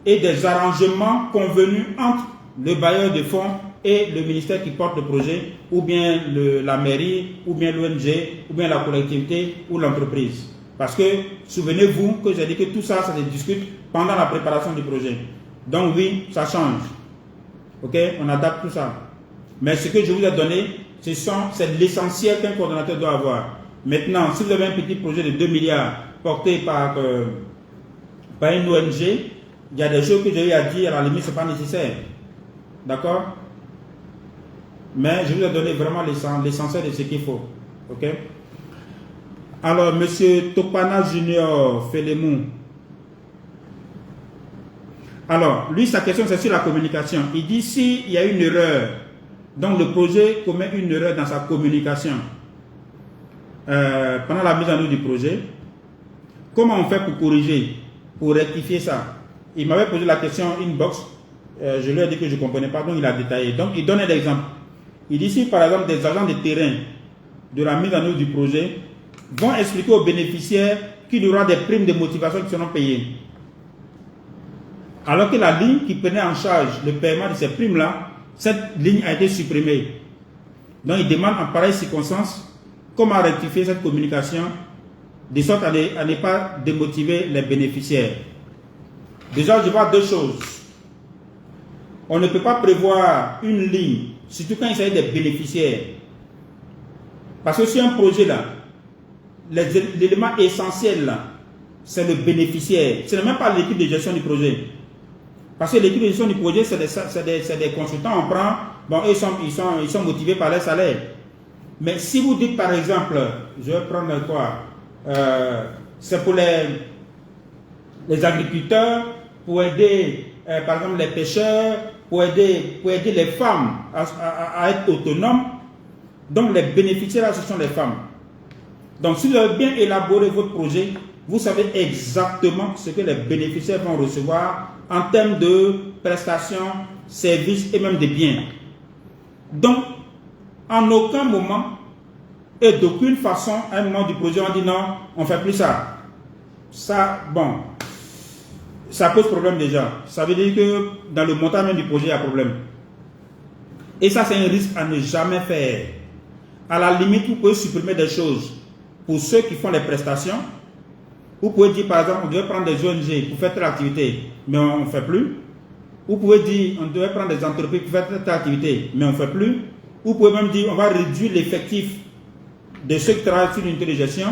S1: et des arrangements convenus entre le bailleur de fonds et le ministère qui porte le projet, ou bien la mairie, ou bien l'ONG, ou bien la collectivité ou l'entreprise. Parce que, souvenez-vous que j'ai dit que tout ça, ça se discute pendant la préparation du projet. Donc oui, ça change. Ok, on adapte tout ça. Mais ce que je vous ai donné, c'est l'essentiel qu'un coordonnateur doit avoir. Maintenant, si vous avez un petit projet de 2 milliards porté par une ONG, il y a des choses que j'ai eu à dire, à la limite, ce n'est pas nécessaire. D'accord? Mais je vous ai donné vraiment l'essentiel de ce qu'il faut. Ok? Alors, monsieur Topana Junior Félémou. Alors, lui, sa question, c'est sur la communication. Il dit, s'il y a une erreur, donc le projet commet une erreur dans sa communication pendant la mise en œuvre du projet, comment on fait pour corriger, pour rectifier ça? Il m'avait posé la question inbox, je lui ai dit que je ne comprenais pas, donc il a détaillé. Donc, il donne un exemple. Il dit, si par exemple des agents de terrain de la mise en œuvre du projet vont expliquer aux bénéficiaires qu'il y aura des primes de motivation qui seront payées, alors que la ligne qui prenait en charge le paiement de ces primes-là, cette ligne a été supprimée. Donc, il demande en pareille circonstance comment rectifier cette communication de sorte à ne pas démotiver les bénéficiaires. Déjà, je vois deux choses. On ne peut pas prévoir une ligne, surtout quand il s'agit des bénéficiaires. Parce que sur un projet là, l'élément essentiel là, c'est le bénéficiaire. Ce n'est même pas l'équipe de gestion du projet. Parce que l'équipe de gestion du projet, c'est des consultants, on prend, bon, ils sont motivés par leur salaire. Mais si vous dites par exemple, je vais prendre quoi, c'est pour les agriculteurs, pour aider par exemple les pêcheurs, pour aider les femmes à être autonomes. Donc les bénéficiaires, ce sont les femmes. Donc si vous avez bien élaboré votre projet, vous savez exactement ce que les bénéficiaires vont recevoir en termes de prestations, services et même de biens. Donc, en aucun moment et d'aucune façon, à un moment du projet, on dit non, on ne fait plus ça. Ça, bon, ça pose problème déjà. Ça veut dire que dans le montant même du projet, il y a problème. Et ça, c'est un risque à ne jamais faire. À la limite, vous pouvez supprimer des choses pour ceux qui font les prestations. Vous pouvez dire, par exemple, on devait prendre des ONG pour faire telle activité, mais on ne fait plus. Vous pouvez dire, on devait prendre des entreprises pour faire telle activité, mais on ne fait plus. Vous pouvez même dire, on va réduire l'effectif de ceux qui travaillent sur l'unité de gestion,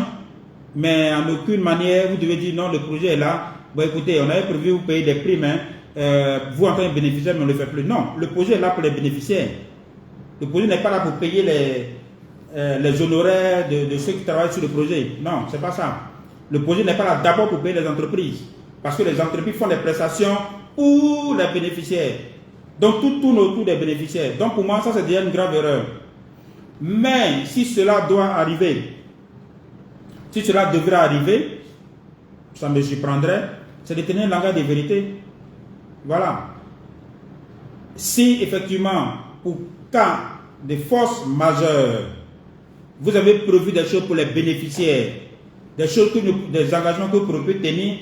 S1: mais en aucune manière, vous devez dire, non, le projet est là. Bon, écoutez, on avait prévu vous payer des primes, hein, vous en tant que bénéficiaire, mais on ne le fait plus. Non, le projet est là pour les bénéficiaires. Le projet n'est pas là pour payer les honoraires de ceux qui travaillent sur le projet. Non, ce n'est pas ça. Le projet n'est pas là d'abord pour payer les entreprises. Parce que les entreprises font des prestations pour les bénéficiaires. Donc tout tourne autour des bénéficiaires. Donc pour moi, ça c'est déjà une grave erreur. Mais si cela doit arriver, si cela devrait arriver, ça me surprendrait, c'est de tenir un langage de vérité. Voilà. Si effectivement, quand des forces majeures. Vous avez prévu des choses pour les bénéficiaires, des choses, des engagements que vous pouvez tenir.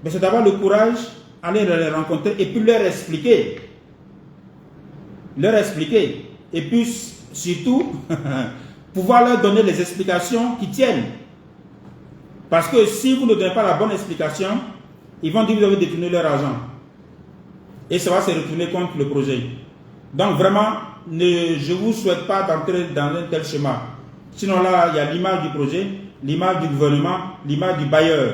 S1: Mais c'est d'avoir le courage, aller les rencontrer et puis leur expliquer. Leur expliquer. Et puis, surtout, pouvoir leur donner les explications qui tiennent. Parce que si vous ne donnez pas la bonne explication, ils vont dire que vous avez détourné leur argent. Et ça va se retourner contre le projet. Donc vraiment, je ne vous souhaite pas d'entrer dans un tel schéma. Sinon là, il y a l'image du projet, l'image du gouvernement, l'image du bailleur.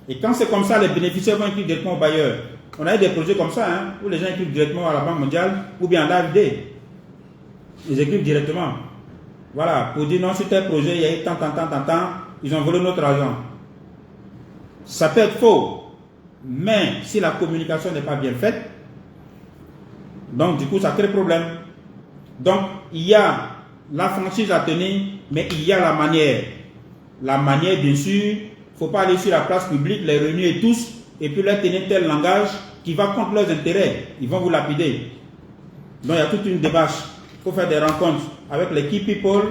S1: Et quand c'est comme ça, les bénéficiaires vont écrire directement au bailleur. On a eu des projets comme ça, hein, où les gens écrivent directement à la Banque mondiale ou bien à l'AFD. Ils écrivent directement. Voilà, pour dire non, sur tel projet, il y a eu tant, ils ont volé notre argent. Ça peut être faux, mais si la communication n'est pas bien faite, donc du coup, ça crée problème. Donc, il y a la franchise à tenir, mais il y a la manière. La manière, bien sûr, il ne faut pas aller sur la place publique, les réunir tous, et puis leur tenir tel langage qui va contre leurs intérêts. Ils vont vous lapider. Donc, il y a toute une démarche. Il faut faire des rencontres avec les key people,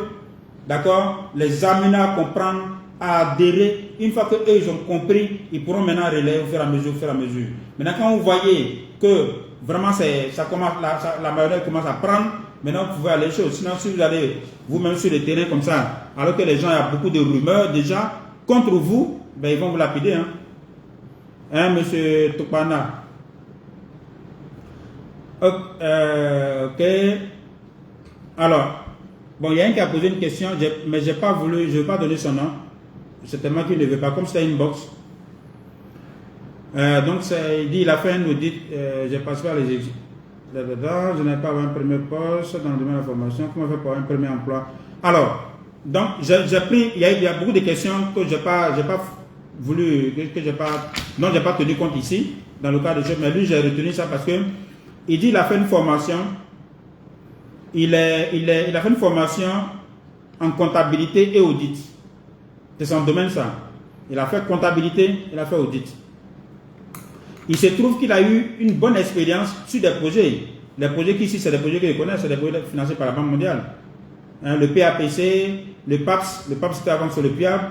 S1: d'accord, les amener à comprendre, à adhérer. Une fois qu'eux, ils ont compris, ils pourront maintenant relayer au fur et à mesure, Maintenant, quand vous voyez que vraiment ça commence, la mayonnaise commence à prendre, maintenant vous pouvez aller chaud. Sinon, si vous allez vous-même sur le terrain comme ça, alors que les gens, il y a beaucoup de rumeurs déjà contre vous, ben, ils vont vous lapider. Hein, monsieur Topana. Ok. Alors, bon, il y a un qui a posé une question, mais j'ai pas voulu, je ne vais pas donner son nom. C'est tellement qu'il ne veut pas, comme c'était une box. Donc, il dit, il a fait un audit, j'ai passé par les exits. Je n'ai pas un premier poste dans le domaine de la formation. Comment faire pour un premier emploi? Alors, donc, j'ai pris, il y a beaucoup de questions que j'ai pas voulu, que j'ai pas tenu compte ici, dans le cas de choses, mais lui, j'ai retenu ça parce que il dit, il a fait une formation, il a fait une formation en comptabilité et audit. C'est son domaine, ça. Il a fait comptabilité, il a fait audit. Il se trouve qu'il a eu une bonne expérience sur des projets. Les projets qui ici, c'est des projets que je connais, c'est des projets financés par la Banque mondiale. Hein, le PAPC, le PAPS c'était avant sur le PIAB,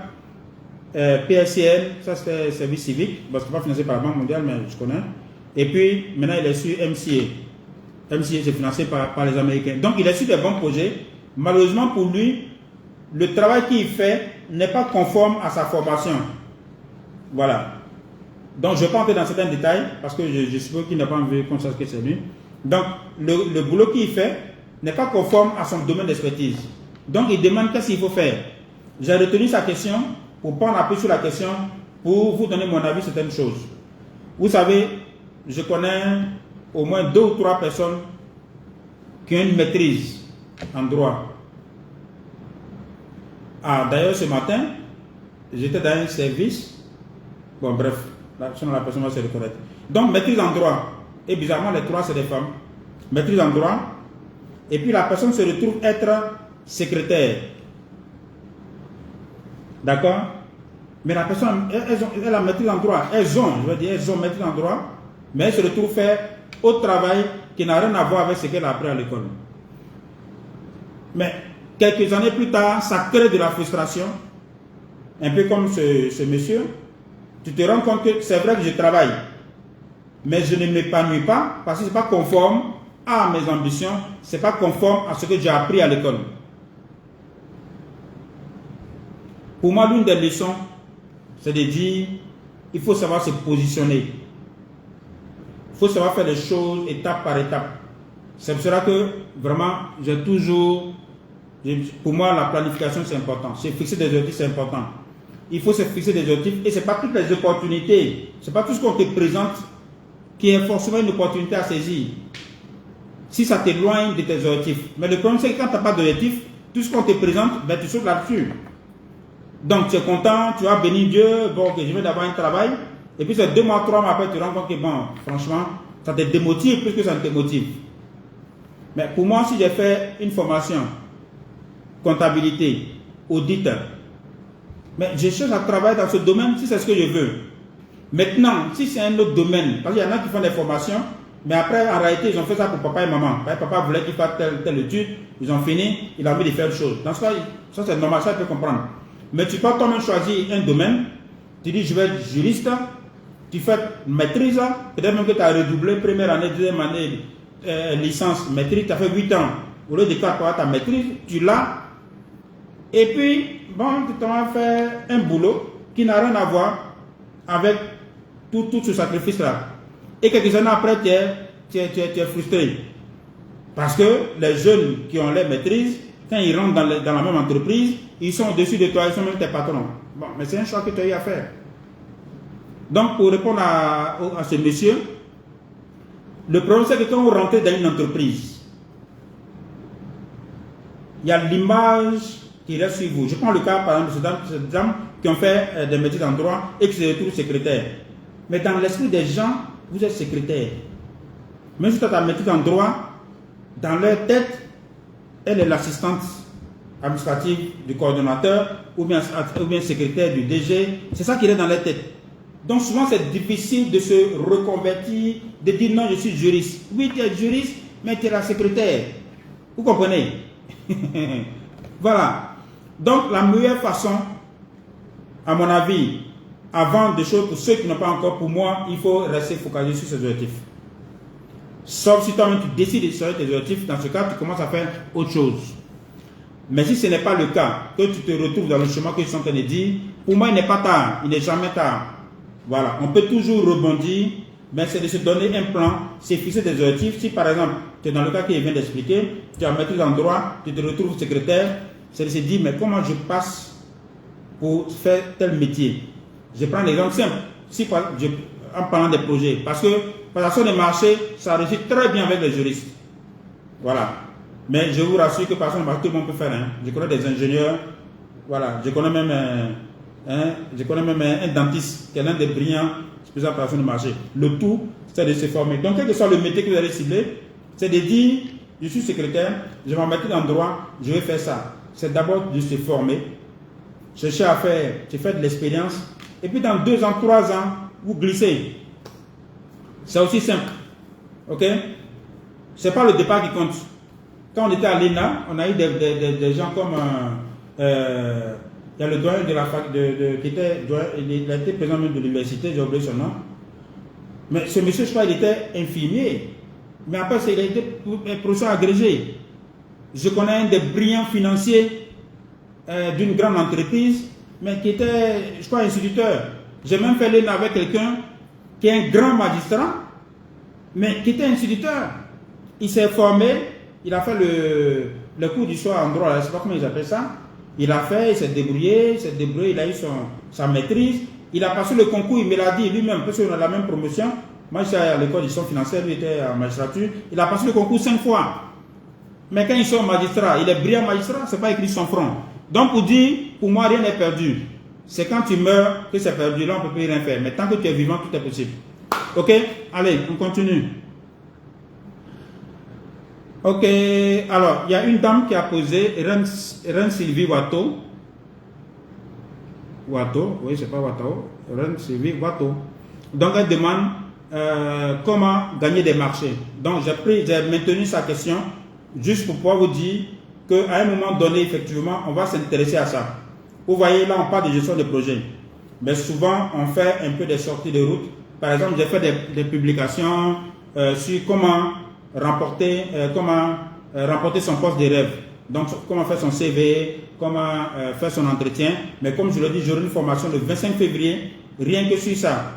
S1: PSCL, ça c'était service civique, parce que pas financé par la Banque mondiale, mais je connais. Et puis, maintenant, il est sur MCA. MCA, c'est financé par les Américains. Donc, il est sur des bons projets. Malheureusement pour lui, le travail qu'il fait n'est pas conforme à sa formation. Voilà. Donc, je ne vais pas entrer dans certains détails, parce que je suppose qu'il n'a pas envie qu'on sache que c'est lui. Donc, le boulot qu'il fait n'est pas conforme à son domaine d'expertise. Donc, il demande qu'est-ce qu'il faut faire. J'ai retenu sa question pour prendre appui sur la question, pour vous donner mon avis sur certaines choses. Vous savez, je connais au moins 2 ou 3 personnes qui ont une maîtrise en droit. Ah, d'ailleurs, ce matin, j'étais dans un service. Bon, bref, sinon la personne va se reconnaître. Donc, maîtrise en droit. Et bizarrement, les 3, c'est des femmes. Maîtrise en droit. Et puis, la personne se retrouve être secrétaire. D'accord? Mais la personne, elle a maîtrise en droit. Elles ont maîtrise en droit. Mais elle se retrouve faire autre travail qui n'a rien à voir avec ce qu'elle a appris à l'école. Mais quelques années plus tard, ça crée de la frustration. Un peu comme ce monsieur. Tu te rends compte que c'est vrai que je travaille, mais je ne m'épanouis pas parce que ce n'est pas conforme à mes ambitions, ce n'est pas conforme à ce que j'ai appris à l'école. Pour moi, l'une des leçons, c'est de dire il faut savoir se positionner. Il faut savoir faire les choses étape par étape. C'est pour cela que vraiment, pour moi, la planification, c'est important. Se fixer des objectifs, c'est important. Il faut se fixer des objectifs et ce n'est pas toutes les opportunités, ce n'est pas tout ce qu'on te présente qui est forcément une opportunité à saisir. Si ça t'éloigne de tes objectifs. Mais le problème, c'est que quand tu n'as pas d'objectif, tout ce qu'on te présente, ben, tu sautes là-dessus. Donc tu es content, tu vas bénir Dieu, bon, ok, je vais d'avoir un travail. Et puis c'est 2 mois, 3 mois après, tu te rends compte que bon, franchement, ça te démotive plus que ça ne te motive. Mais pour moi, si j'ai fait une formation, comptabilité, audit, mais je cherche à travailler dans ce domaine si c'est ce que je veux. Maintenant, si c'est un autre domaine, parce qu'il y en a qui font des formations, Mais après, en réalité, ils ont fait ça pour papa et maman. Papa voulait qu'il fasse telle étude, ils ont fini, il a envie de faire autre chose. Dans ce cas, ça c'est normal, ça tu peux comprendre. Mais tu peux toi-même choisir un domaine, tu dis je vais être juriste, tu fais maîtrise, peut-être même que tu as redoublé première année, deuxième année, licence, maîtrise, tu as fait 8 ans. Au lieu de 4 ans, ta maîtrise, tu l'as. Et puis, bon, tu t'en vas faire un boulot qui n'a rien à voir avec tout ce sacrifice-là. Et quelques années après, tu es frustré. Parce que les jeunes qui ont les maîtrises, quand ils rentrent dans la même entreprise, ils sont au-dessus de toi, ils sont même tes patrons. Bon, mais c'est un choix que tu as eu à faire. Donc, pour répondre à ce monsieur, le problème c'est que quand vous rentrez dans une entreprise, il y a l'image qui reste sur vous. Je prends le cas, par exemple, de ces dames qui ont fait des métiers en droit et qui se retrouvent secrétaires. Mais dans l'esprit des gens, vous êtes secrétaire. Même si tu as ta maîtrise en droit, dans leur tête, elle est l'assistante administrative du coordonnateur ou bien secrétaire du DG. C'est ça qui est dans leur tête. Donc souvent c'est difficile de se reconvertir, de dire non, je suis juriste. Oui, tu es juriste, mais tu es la secrétaire. Vous comprenez? Voilà. Donc la meilleure façon, à mon avis, avant des choses, pour ceux qui n'ont pas encore, pour moi, il faut rester focalisé sur ses objectifs. Sauf si toi-même tu décides de sur tes objectifs, dans ce cas, tu commences à faire autre chose. Mais si ce n'est pas le cas, que tu te retrouves dans le chemin que je suis en train de dire, pour moi, il n'est pas tard, il n'est jamais tard. Voilà, on peut toujours rebondir, mais c'est de se donner un plan, c'est fixer des objectifs. Si par exemple, tu es dans le cas qu'il vient d'expliquer, tu as maîtrise en droit, tu te retrouves secrétaire, c'est de se dire, mais comment je passe pour faire tel métier? Je prends l'exemple simple, en parlant des projets, parce que par la façon des marchés, ça réussit très bien avec les juristes. Voilà. Mais je vous rassure que par exemple, tout le monde peut faire. Hein. Je connais des ingénieurs, voilà, je connais même un dentiste qui est l'un des brillants spécialistes par de marché. Le tout, c'est de se former. Donc, quel que soit le métier que vous allez cibler, c'est de dire, je suis secrétaire, je vais mettre dans le droit, je vais faire ça. C'est d'abord de se former, chercher à faire, tu fais de l'expérience, et puis dans 2 ans, 3 ans, vous glissez. C'est aussi simple. Ok? C'est pas le départ qui compte. Quand on était à l'ENA, on a eu des gens comme il y a le doyen de la fac qui était il a été président même de l'université, j'ai oublié son nom. Mais ce monsieur, je crois, il était infirmier. Mais après, il a été professeur agrégé. Je connais un des brillants financiers d'une grande entreprise, mais qui était, je crois, instituteur. J'ai même fait l'ENA avec quelqu'un qui est un grand magistrat, mais qui était instituteur. Il s'est formé, il a fait le cours du soir en droit, je ne sais pas comment ils appellent ça. Il a fait, il s'est débrouillé, il a eu sa maîtrise. Il a passé le concours, il me l'a dit lui-même, parce qu'on a la même promotion. Moi, j'étais à l'école de gestion financière, lui était en magistrature. Il a passé le concours 5 fois. Mais quand il sort magistrat, il est brillant magistrat, ce n'est pas écrit sur son front. Donc, pour moi, rien n'est perdu. C'est quand tu meurs que c'est perdu. Là, on ne peut plus rien faire. Mais tant que tu es vivant, tout est possible. Ok? Allez, on continue. Ok, alors, il y a une dame qui a posé, Ren Sylvie Watto. Watto, oui, c'est pas Watto. Ren Sylvie Watto. Donc, elle demande comment gagner des marchés. Donc, j'ai maintenu sa question juste pour pouvoir vous dire qu'à un moment donné, effectivement, on va s'intéresser à ça. Vous voyez, là, on parle de gestion de projet. Mais souvent, on fait un peu des sorties de route. Par exemple, j'ai fait des publications sur comment remporter son poste de rêve. Donc, comment faire son CV, comment faire son entretien. Mais comme je l'ai dit, j'aurai une formation le 25 février, rien que sur ça.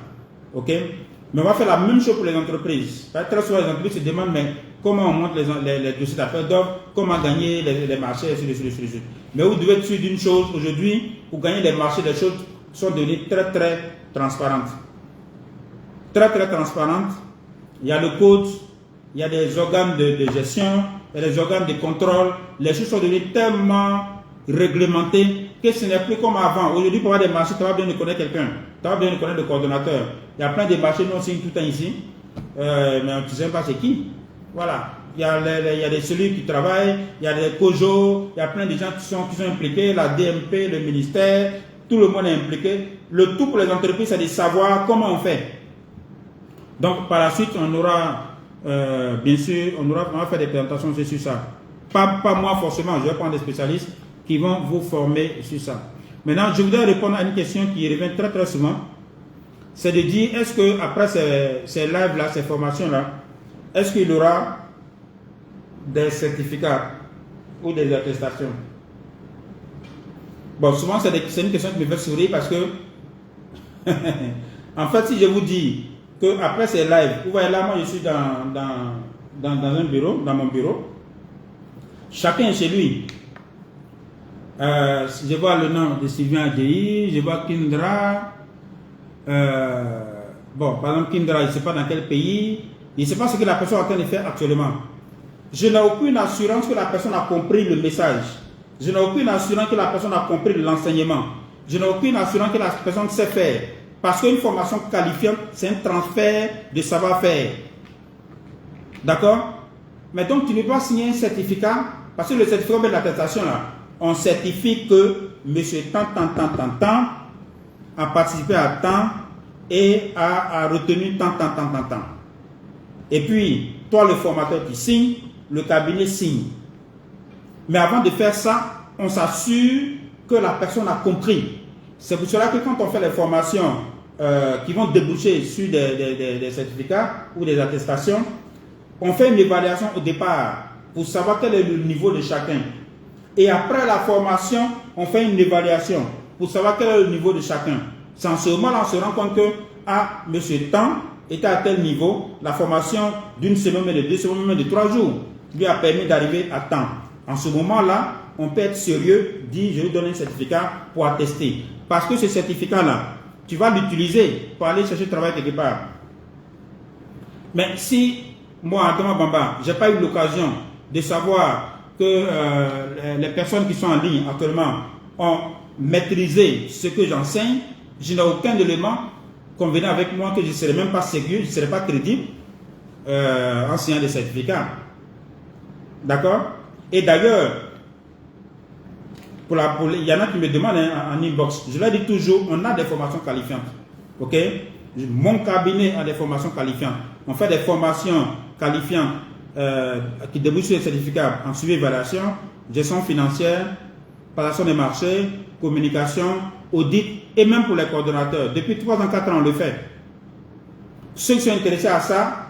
S1: OK? Mais on va faire la même chose pour les entreprises. Très souvent, les entreprises se demandent, mais comment on monte les dossiers d'appel d'offres, comment gagner les marchés, et suite. Mais vous devez être sûr d'une chose, aujourd'hui, pour gagner les marchés, les choses sont devenues très, très transparentes. Très, très transparentes. Il y a le code, il y a des organes de gestion, il y a des organes de contrôle. Les choses sont devenues tellement réglementées que ce n'est plus comme avant. Aujourd'hui, pour avoir des marchés, tu vas bien connaître quelqu'un. Tu vas bien connaître le coordonnateur. Il y a plein de marchés, nous on signe tout le temps ici. Mais tu ne sais pas c'est qui. Voilà. Il y a des cellules qui travaillent, il y a des COJO, il y a plein de gens qui sont impliqués, la DMP, le ministère, tout le monde est impliqué. Le tout pour les entreprises, c'est de savoir comment on fait. Donc, par la suite, on aura bien sûr, on va faire des présentations sur ça. Pas moi forcément, je vais prendre des spécialistes qui vont vous former sur ça. Maintenant, je voudrais répondre à une question qui revient très très souvent. C'est de dire, est-ce que après ces lives-là, ces formations-là, est-ce qu'il y aura des certificats ou des attestations? Bon, souvent, c'est une question qui me fait sourire parce que, en fait, si je vous dis que après ces lives, vous voyez là, moi, je suis dans un bureau, dans mon bureau, chacun est chez lui. Je vois le nom de Sylvain Adjei, je vois Kindra. Bon, par exemple, Kindra, je ne sais pas dans quel pays, je ne sais pas ce que la personne est en train de faire actuellement. Je n'ai aucune assurance que la personne a compris le message. Je n'ai aucune assurance que la personne a compris l'enseignement. Je n'ai aucune assurance que la personne sait faire. Parce qu'une formation qualifiante, c'est un transfert de savoir-faire. D'accord? Mais donc, tu ne peux pas signer un certificat, parce que le certificat de l'attestation, là, on certifie que monsieur tant a participé à tant et a retenu tant. Et puis, toi, le formateur, tu signes, le cabinet signe. Mais avant de faire ça, on s'assure que la personne a compris. C'est pour cela que quand on fait les formations qui vont déboucher sur des certificats ou des attestations, on fait une évaluation au départ pour savoir quel est le niveau de chacun. Et après la formation, on fait une évaluation pour savoir quel est le niveau de chacun. C'est en ce moment-là, on se rend compte que, monsieur Tant était à tel niveau, la formation d'une semaine, de 2 semaines, même de 3 jours, lui a permis d'arriver à temps. En ce moment-là, on peut être sérieux, dire je vais donner un certificat pour attester. Parce que ce certificat-là, tu vas l'utiliser pour aller chercher travail quelque part. Mais si, moi, Adama Bamba, je n'ai pas eu l'occasion de savoir que les personnes qui sont en ligne actuellement ont maîtrisé ce que j'enseigne, je n'ai aucun élément convenant avec moi que je ne serai même pas sérieux, je ne serai pas crédible en signant des certificats. D'accord? Et d'ailleurs, il y en a qui me demandent en inbox, je leur dis toujours, on a des formations qualifiantes. Ok? Mon cabinet a des formations qualifiantes. On fait des formations qualifiantes qui débouchent sur les certificats en suivi et évaluation, gestion financière, passation des marchés, communication, audit et même pour les coordonnateurs. Depuis 3 ans, 4 ans, on le fait. Ceux qui sont intéressés à ça,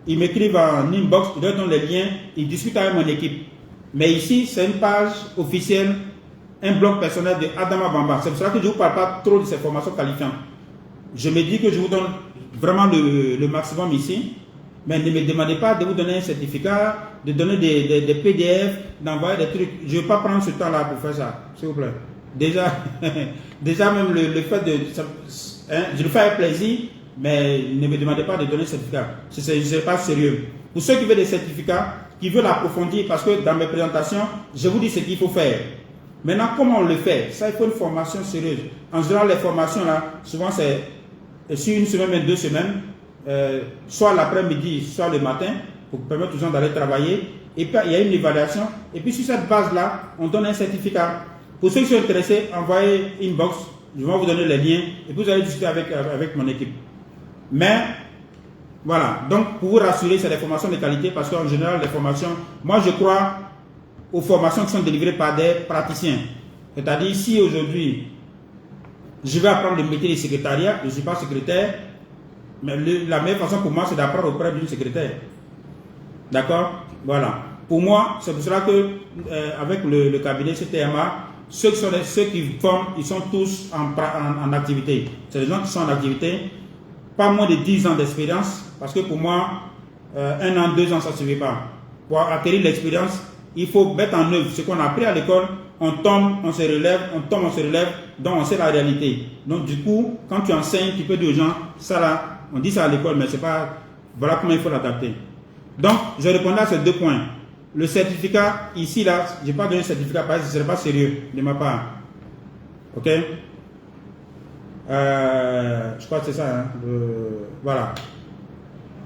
S1: ils m'écrivent en inbox, ils leur donnent les liens, ils discutent avec mon équipe. Mais ici, c'est une page officielle, un blog personnel de Adama Bamba. C'est pour ça que je ne vous parle pas trop de ces formations qualifiantes. Je me dis que je vous donne vraiment le maximum ici. Mais ne me demandez pas de vous donner un certificat, de donner des PDF, d'envoyer des trucs. Je ne vais pas prendre ce temps-là pour faire ça, s'il vous plaît. Déjà, même le fait de... je le fais avec plaisir, mais ne me demandez pas de donner un certificat. Je ne serai pas sérieux. Pour ceux qui veulent des certificats, qui veulent approfondir, parce que dans mes présentations, je vous dis ce qu'il faut faire. Maintenant, comment on le fait? Ça, il faut une formation sérieuse. En général, les formations, là, souvent, c'est sur une semaine, même 2 semaines, soit l'après-midi, soit le matin, pour permettre aux gens d'aller travailler. Et puis, il y a une évaluation. Et puis, sur cette base-là, on donne un certificat. Pour ceux qui sont intéressés, envoyez inbox. Je vais vous donner les liens. Et puis, vous allez discuter avec mon équipe. Mais, voilà. Donc, pour vous rassurer, c'est des formations de qualité parce qu'en général, les formations, moi, je crois aux formations qui sont délivrées par des praticiens. C'est-à-dire, si aujourd'hui, je vais apprendre le métier de secrétariat, je ne suis pas secrétaire, mais la meilleure façon pour moi, c'est d'apprendre auprès d'une secrétaire. D'accord? Voilà. Pour moi, c'est pour cela que, avec le cabinet CTMA, ceux qui forment, ils sont tous en activité. C'est les gens qui sont en activité, pas moins de 10 ans d'expérience, parce que pour moi, 1 an, 2 ans, ça ne suffit pas. Pour acquérir l'expérience, il faut mettre en œuvre ce qu'on a appris à l'école. On tombe, on se relève, on tombe, on se relève, donc on sait la réalité. Donc du coup, quand tu enseignes, tu peux dire aux gens, ça là, on dit ça à l'école, mais c'est pas, voilà comment il faut l'adapter. Donc, je répondais à ces 2 points. Le certificat, ici là, je n'ai pas donné le certificat parce que ce ne serait pas sérieux de ma part. Ok? Je crois que c'est ça. Hein? Voilà.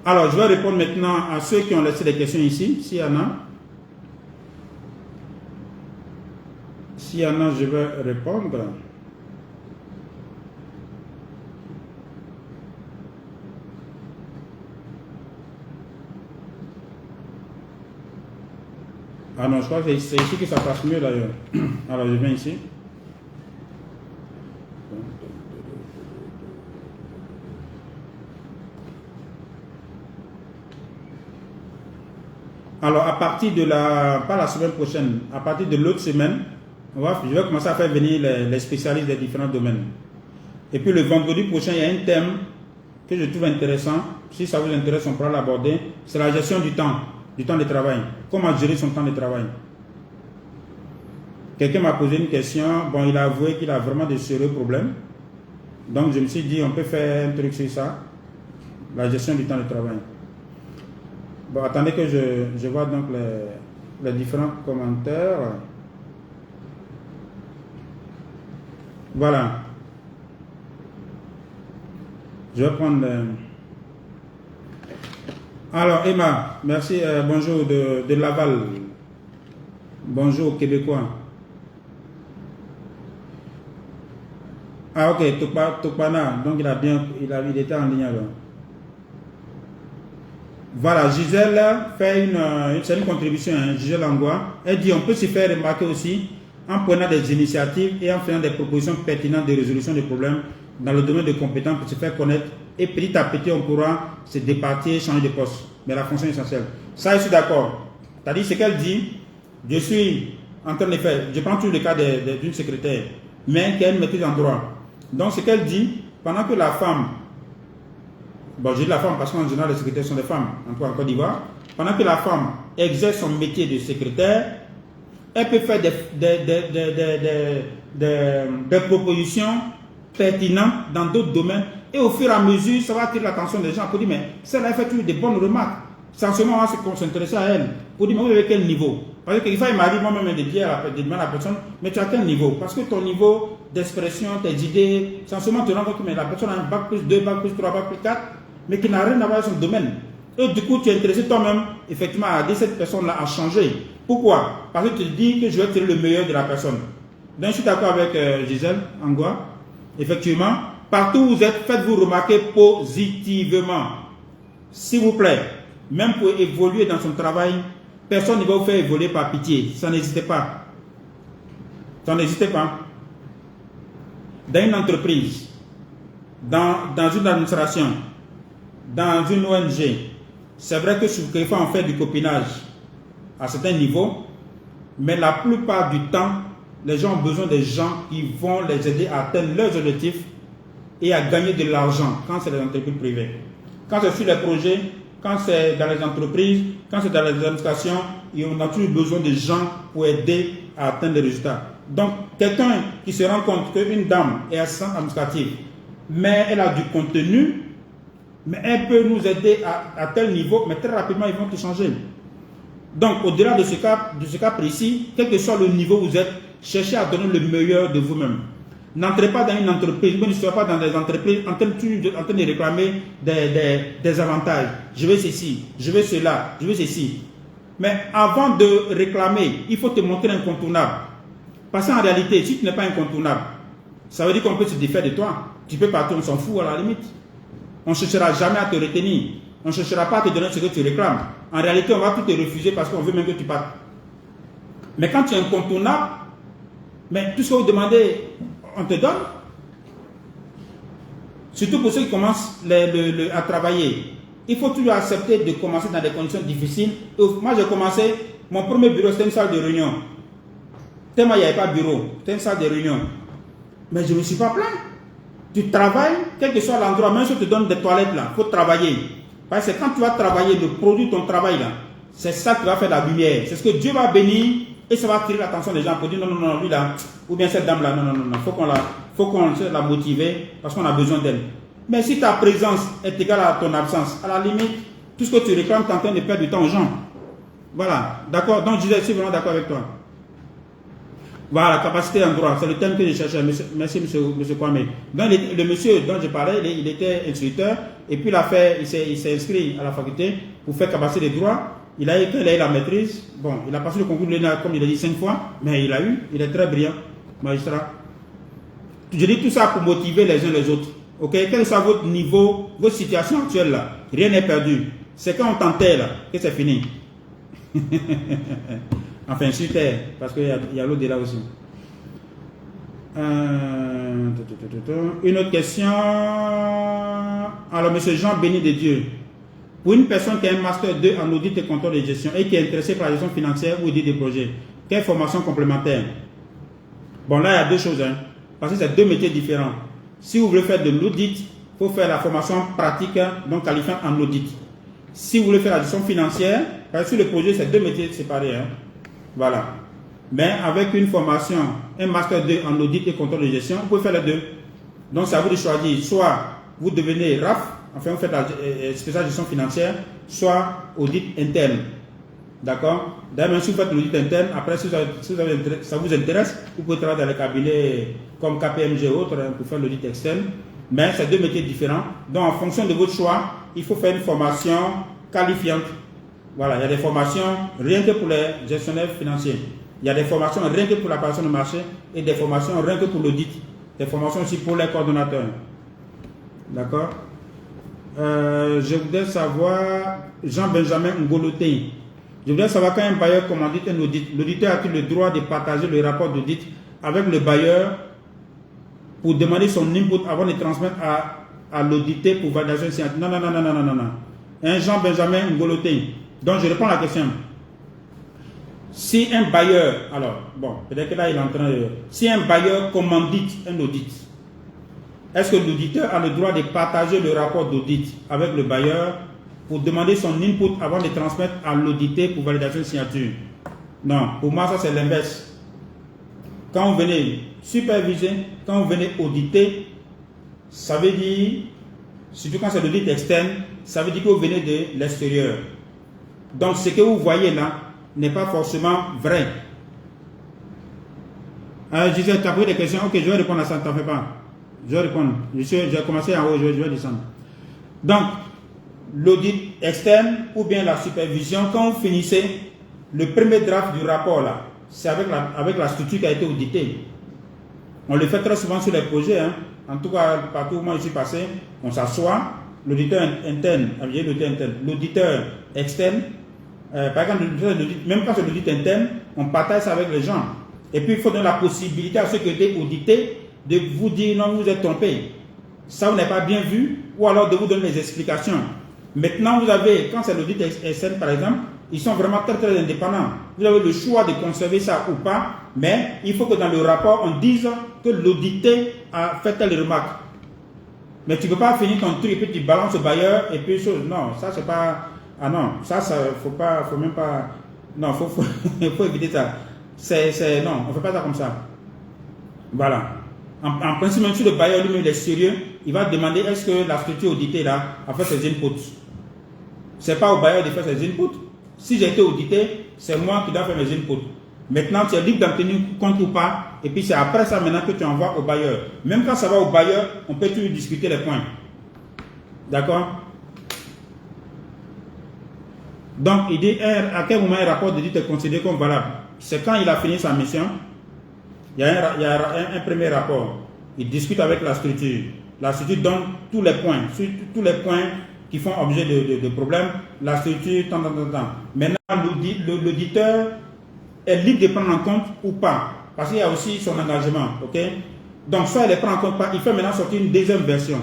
S1: Alors, je vais répondre maintenant à ceux qui ont laissé des questions ici, s'il y en a. S'il y en a, je vais répondre. Ah non, je crois que c'est ici que ça passe mieux d'ailleurs. Alors je viens ici. Alors à partir de pas la semaine prochaine, à partir de l'autre semaine, je vais commencer à faire venir les spécialistes des différents domaines. Et puis le vendredi prochain, il y a un thème que je trouve intéressant. Si ça vous intéresse, on pourra l'aborder. C'est la gestion du temps de travail. Comment gérer son temps de travail. Quelqu'un m'a posé une question. Bon, il a avoué qu'il a vraiment de sérieux problèmes. Donc je me suis dit, on peut faire un truc sur ça. La gestion du temps de travail. Bon, attendez que je vois donc les différents commentaires. Voilà. Je vais prendre... Alors, Emma, merci. Bonjour de Laval. Bonjour, Québécois. Ah, ok, Topana. Donc, il était en ligne alors. Voilà, Gisèle fait une contribution, hein, Gisèle Angua. Elle dit on peut se faire remarquer aussi en prenant des initiatives et en faisant des propositions pertinentes de résolution des problèmes dans le domaine de compétences pour se faire connaître. Et petit à petit, on pourra se départir, changer de poste. Mais la fonction est essentielle. Ça, je suis d'accord. C'est-à-dire, ce qu'elle dit, je suis en train de faire, je prends toujours le cas d'une secrétaire, mais qui a une maîtrise en droit. Donc, ce qu'elle dit, pendant que la femme, bon, je dis la femme parce qu'en général, les secrétaires sont des femmes, en Côte d'Ivoire, pendant que la femme exerce son métier de secrétaire, elle peut faire des propositions pertinentes dans d'autres domaines. Et au fur et à mesure, ça va attirer l'attention des gens pour dire, mais celle-là fait toujours des bonnes remarques. Sans seulement on va s'intéresser à elle. Pour dire, mais vous avez quel niveau? Parce que quelquefois, il m'arrive moi-même de dire à la personne, mais tu as quel niveau? Parce que ton niveau d'expression, tes idées, sans seulement te rendre compte que la personne a un bac plus 2, bac plus 3, bac plus 4, mais qui n'a rien à voir avec son domaine. Et du coup, tu es intéressé toi-même, effectivement, à aider cette personne-là à changer. Pourquoi? Parce que tu te dis que je vais tirer le meilleur de la personne. Donc, je suis d'accord avec Gisèle Angua. Effectivement, partout où vous êtes, faites-vous remarquer positivement. S'il vous plaît, même pour évoluer dans son travail, personne ne va vous faire évoluer par pitié. Ça n'hésitez pas. Ça n'hésitez pas. Dans une entreprise, dans une administration, dans une ONG, c'est vrai que quelquefois on fait du copinage à certains niveaux, mais la plupart du temps, les gens ont besoin des gens qui vont les aider à atteindre leurs objectifs et à gagner de l'argent quand c'est les entreprises privées. Quand c'est sur les projets, quand c'est dans les entreprises, quand c'est dans les administrations, et on a toujours besoin de gens pour aider à atteindre des résultats. Donc, quelqu'un qui se rend compte qu'une dame est assistante administrative, mais elle a du contenu, mais elle peut nous aider à tel niveau, mais très rapidement, ils vont tout changer. Donc, au-delà de ce cas précis, quel que soit le niveau où vous êtes, cherchez à donner le meilleur de vous-même. N'entrez pas dans une entreprise, ne soyez pas dans des entreprises en train de réclamer des avantages. Je veux ceci, je veux cela, je veux ceci. Mais avant de réclamer, il faut te montrer incontournable. Parce qu'en réalité, si tu n'es pas incontournable, ça veut dire qu'on peut se défaire de toi. Tu peux partir, on s'en fout à la limite. On ne cherchera jamais à te retenir. On ne cherchera pas à te donner ce que tu réclames. En réalité, on va tout te refuser parce qu'on veut même que tu partes. Mais quand tu es incontournable, mais tout ce que vous demandez, on te donne. Surtout pour ceux qui commencent à travailler. Il faut toujours accepter de commencer dans des conditions difficiles. Moi, j'ai commencé, mon premier bureau, c'était une salle de réunion. Tellement il n'y avait pas de bureau, c'était une salle de réunion. Mais je ne me suis pas plaint. Tu travailles, quel que soit l'endroit, même si on te donne des toilettes là, il faut travailler. Parce que quand tu vas travailler, de produire ton travail là, c'est ça qui va faire la lumière. C'est ce que Dieu va bénir et ça va attirer l'attention des gens pour dire non, non, non, lui là, ou bien cette dame là, non, non, non, non, faut qu'on la motiver parce qu'on a besoin d'elle. Mais si ta présence est égale à ton absence, à la limite, tout ce que tu réclames, tu es en train de perdre du temps aux gens. Voilà, d'accord. Donc je suis vraiment d'accord avec toi. Voilà, capacité en droit, c'est le thème que je cherchais. Merci, monsieur Kwame. Donc, le monsieur dont je parlais, il était instructeur, et puis il s'est inscrit à la faculté pour faire capacité de droit. Il a eu la maîtrise. Bon, il a passé le concours de l'ENA, comme il a dit 5 fois, mais il est très brillant, magistrat. Je dis tout ça pour motiver les uns les autres. Ok, quel que soit votre niveau, votre situation actuelle là, rien n'est perdu. C'est quand on t'enterre là que c'est fini. Enfin, sur terre, parce qu'il y a l'au-delà aussi. Une autre question. Alors, monsieur Jean, béni de Dieu. Pour une personne qui a un master 2 en audit et contrôle de gestion et qui est intéressée par la gestion financière ou audit des projets, quelle formation complémentaire? Bon, là, il y a deux choses, hein, parce que c'est deux métiers différents. Si vous voulez faire de l'audit, il faut faire la formation pratique, donc qualifiante en audit. Si vous voulez faire la gestion financière, parce que sur le projet, c'est deux métiers séparés. Hein. Voilà. Mais avec une formation, un master 2 en audit et contrôle de gestion, vous pouvez faire les deux. Donc, c'est à vous de choisir. Soit vous devenez RAF, enfin vous faites la spéciale gestion financière, soit audit interne. D'accord? D'ailleurs, si vous faites l'audit interne, après, si ça vous intéresse, vous pouvez travailler dans les cabinets comme KPMG et autres pour faire l'audit externe. Mais c'est deux métiers différents. Donc, en fonction de votre choix, il faut faire une formation qualifiante. Voilà, il y a des formations rien que pour les gestionnaires financiers. Il y a des formations rien que pour la personne de marché et des formations rien que pour l'audit. Des formations aussi pour les coordonnateurs. D'accord? Je voudrais savoir, Jean-Benjamin Ngoloté. Je voudrais savoir quand un bailleur commandite un audit, l'auditeur a-t-il le droit de partager le rapport d'audit avec le bailleur pour demander son input avant de transmettre à l'audité pour validation scientifique? Non, non, non, non, non, non, non. Un Jean-Benjamin Ngoloté. Donc je réponds à la question. Si un bailleur, alors, bon, peut-être que là il est en train de... Si un bailleur commandite un audit, est-ce que l'auditeur a le droit de partager le rapport d'audit avec le bailleur pour demander son input avant de transmettre à l'audité pour validation de signature? Non, pour moi ça c'est l'inverse. Quand vous venez superviser, quand vous venez auditer, ça veut dire, surtout quand c'est l'audit externe, ça veut dire que vous venez de l'extérieur. Donc ce que vous voyez là n'est pas forcément vrai. Je disais, tu as posé des questions, ok, je vais répondre à ça, ne t'en fais pas. Je vais répondre. J'ai commencé en haut, je vais descendre. Donc, l'audit externe ou bien la supervision, quand vous finissez, le premier draft du rapport là, c'est avec la structure qui a été auditée. On le fait très souvent sur les projets. Hein. En tout cas, partout où moi je suis passé, on s'assoit, l'auditeur interne, l'auditeur externe, par exemple, même quand c'est l'audit interne, on partage ça avec les gens. Et puis il faut donner la possibilité à ceux qui ont été audités de vous dire non, vous êtes trompé. Ça, vous n'avez pas bien vu, ou alors de vous donner les explications. Maintenant, vous avez, quand c'est l'audit externe par exemple, ils sont vraiment très très indépendants. Vous avez le choix de conserver ça ou pas, mais il faut que dans le rapport, on dise que l'audité a fait telle remarque. Mais tu ne peux pas finir ton truc et puis tu balances au bailleur et puis chose. Non, ça c'est pas... Ah non, ça faut même pas... Non, faut éviter ça. Non, on ne fait pas ça comme ça. Voilà. En principe, même si le bailleur lui-même est sérieux, il va demander est-ce que la structure auditée là a fait ses inputs. Ce n'est pas au bailleur de faire ses inputs. Si j'ai été audité, c'est moi qui dois faire mes inputs. Maintenant, tu es libre d'en tenir compte ou pas. Et puis c'est après ça maintenant que tu envoies au bailleur. Même quand ça va au bailleur, on peut toujours discuter les points. D'accord? Donc, il dit à quel moment un rapport d'audit est considéré comme valable? C'est quand il a fini sa mission. Il y a un premier rapport. Il discute avec la structure. La structure donne tous les points. Tous les points qui font objet de problèmes. La structure, Maintenant, l'auditeur est libre de prendre en compte ou pas. Parce qu'il y a aussi son engagement. Ok? Donc, soit il les prend en compte pas. Il fait maintenant sortir une deuxième version.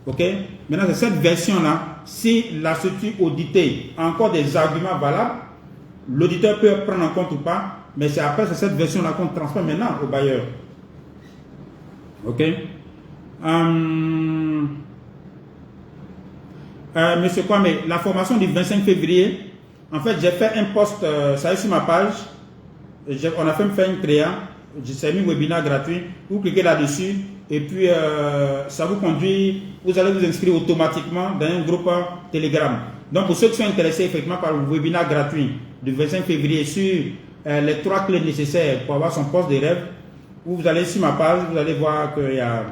S1: Ok? Maintenant, c'est cette version-là. Si la structure auditée a encore des arguments valables, l'auditeur peut prendre en compte ou pas. Mais c'est après cette version-là qu'on transmet maintenant au bailleur. Ok? Monsieur Kwame, la formation du 25 février, en fait, j'ai fait un post, ça est sur ma page. On a fait une créa. J'ai mis un webinaire gratuit. Vous cliquez là-dessus et puis ça vous conduit, vous allez vous inscrire automatiquement dans un groupe Telegram. Donc, pour ceux qui sont intéressés effectivement par le webinaire gratuit du 25 février sur les 3 clés nécessaires pour avoir son poste de rêve, vous allez sur ma page, vous allez voir qu'il y a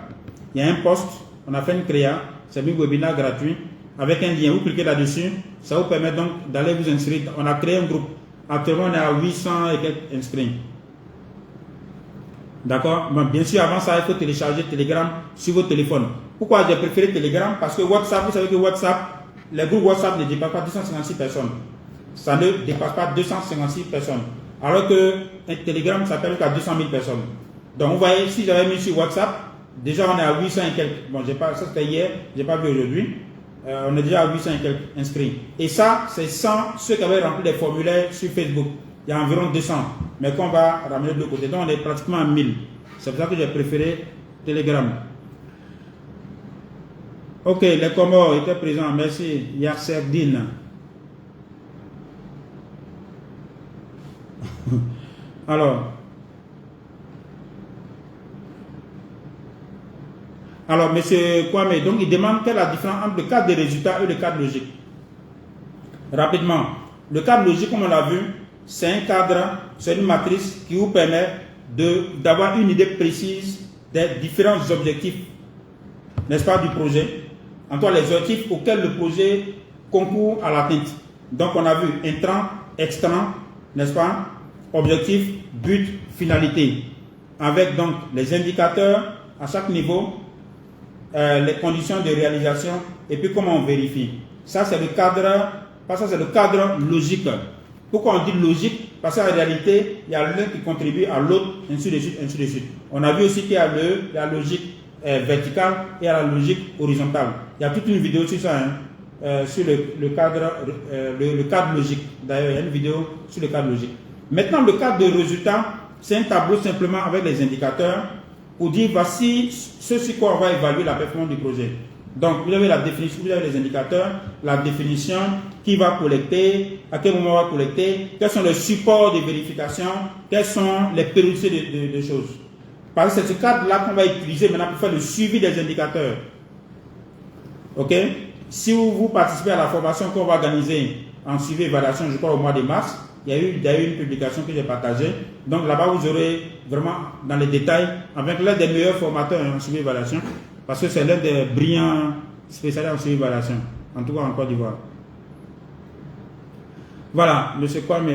S1: un post, on a fait une créa, c'est un webinaire gratuit avec un lien, vous cliquez là-dessus, ça vous permet donc d'aller vous inscrire. On a créé un groupe, actuellement on est à 800 et quelques inscrits. D'accord? Bien sûr, avant ça, il faut télécharger Telegram sur votre téléphone. Pourquoi j'ai préféré Telegram? Parce que WhatsApp, vous savez que WhatsApp, les groupes WhatsApp ne dépassent pas 256 personnes. Ça ne dépasse pas 256 personnes. Alors que un Telegram s'appelle jusqu'à 200 000 personnes. Donc vous voyez, si j'avais mis sur WhatsApp, déjà on est à 800 et quelques. Bon, ça c'était hier, je n'ai pas vu aujourd'hui. On est déjà à 800 et quelques inscrits. Et ça, c'est sans ceux qui avaient rempli des formulaires sur Facebook. Il y a environ 200. Mais qu'on va ramener de l'autre côté. Donc on est pratiquement à 1000. C'est pour ça que j'ai préféré Telegram. Ok, les Comores étaient présents. Merci. Yarserdine. Alors, monsieur Kwame, donc il demande quelle est la différence entre le cadre des résultats et le cadre logique. Rapidement, le cadre logique, comme on l'a vu, c'est un cadre, c'est une matrice qui vous permet d'avoir une idée précise des différents objectifs, n'est-ce pas, du projet. En tout cas, les objectifs auxquels le projet concourt à l'atteinte. Donc, on a vu intrant, extrant, n'est-ce pas, objectif, but, finalité. Avec donc les indicateurs à chaque niveau, les conditions de réalisation et puis comment on vérifie. Ça, c'est le cadre, ça, c'est le cadre logique. Pourquoi on dit logique? Parce qu'en réalité, il y a l'un qui contribue à l'autre, ainsi de suite, ainsi de suite. On a vu aussi qu'il y a la logique verticale et la logique horizontale. Il y a toute une vidéo sur ça, sur le cadre logique. D'ailleurs, il y a une vidéo sur le cadre logique. Maintenant, le cadre de résultat, c'est un tableau simplement avec les indicateurs pour dire voici ce sur quoi on va évaluer la performance du projet. Donc, vous avez la définition, vous avez les indicateurs, la définition, qui va collecter, à quel moment on va collecter, quels sont les supports de vérification, quelles sont les périodicités de choses. Parce que c'est ce cadre-là qu'on va utiliser maintenant pour faire le suivi des indicateurs. Ok? Si vous participez à la formation qu'on va organiser en suivi et évaluation, je crois au mois de mars, il y a eu d'ailleurs une publication que j'ai partagée. Donc là-bas, vous aurez vraiment dans les détails, avec l'un des meilleurs formateurs en suivi et évaluation, parce que c'est l'un des brillants spécialistes en suivi et évaluation, en tout cas en Côte d'Ivoire. Voilà, monsieur Kwame.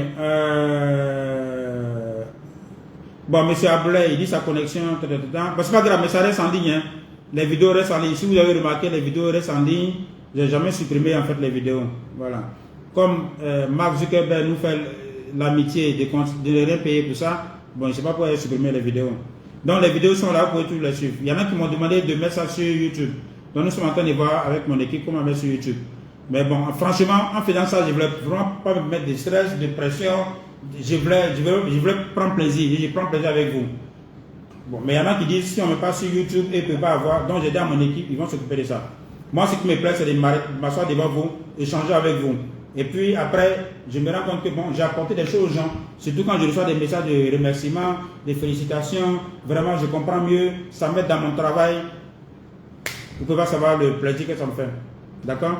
S1: Bon, monsieur Aboulay, il dit sa connexion. C'est pas grave, mais ça reste en ligne. Hein. Les vidéos restent en ligne. Si vous avez remarqué, les vidéos restent en ligne. Je n'ai jamais supprimé en fait les vidéos. Voilà. Comme Mark Zuckerberg nous fait l'amitié de ne rien payer pour ça, bon, je ne sais pas pourquoi supprimer les vidéos. Donc les vidéos sont là, vous pouvez tous les suivre. Il y en a qui m'ont demandé de mettre ça sur YouTube. Donc nous sommes en train de voir avec mon équipe comment mettre sur YouTube. Mais bon, franchement, en faisant ça, je ne voulais vraiment pas me mettre de stress, de pression. Je voulais prendre plaisir. Je prends plaisir avec vous. Bon, mais il y en a qui disent si on ne met pas sur YouTube et ne peut pas avoir. Donc j'ai dit à mon équipe, ils vont s'occuper de ça. Moi, ce qui me plaît, c'est de m'asseoir devant vous, échanger avec vous. Et puis après, je me rends compte que bon, j'ai apporté des choses aux gens. Surtout quand je reçois des messages de remerciements, de félicitations. Vraiment, je comprends mieux. Ça m'aide dans mon travail. Vous pouvez pas savoir le plaisir que ça me fait. D'accord?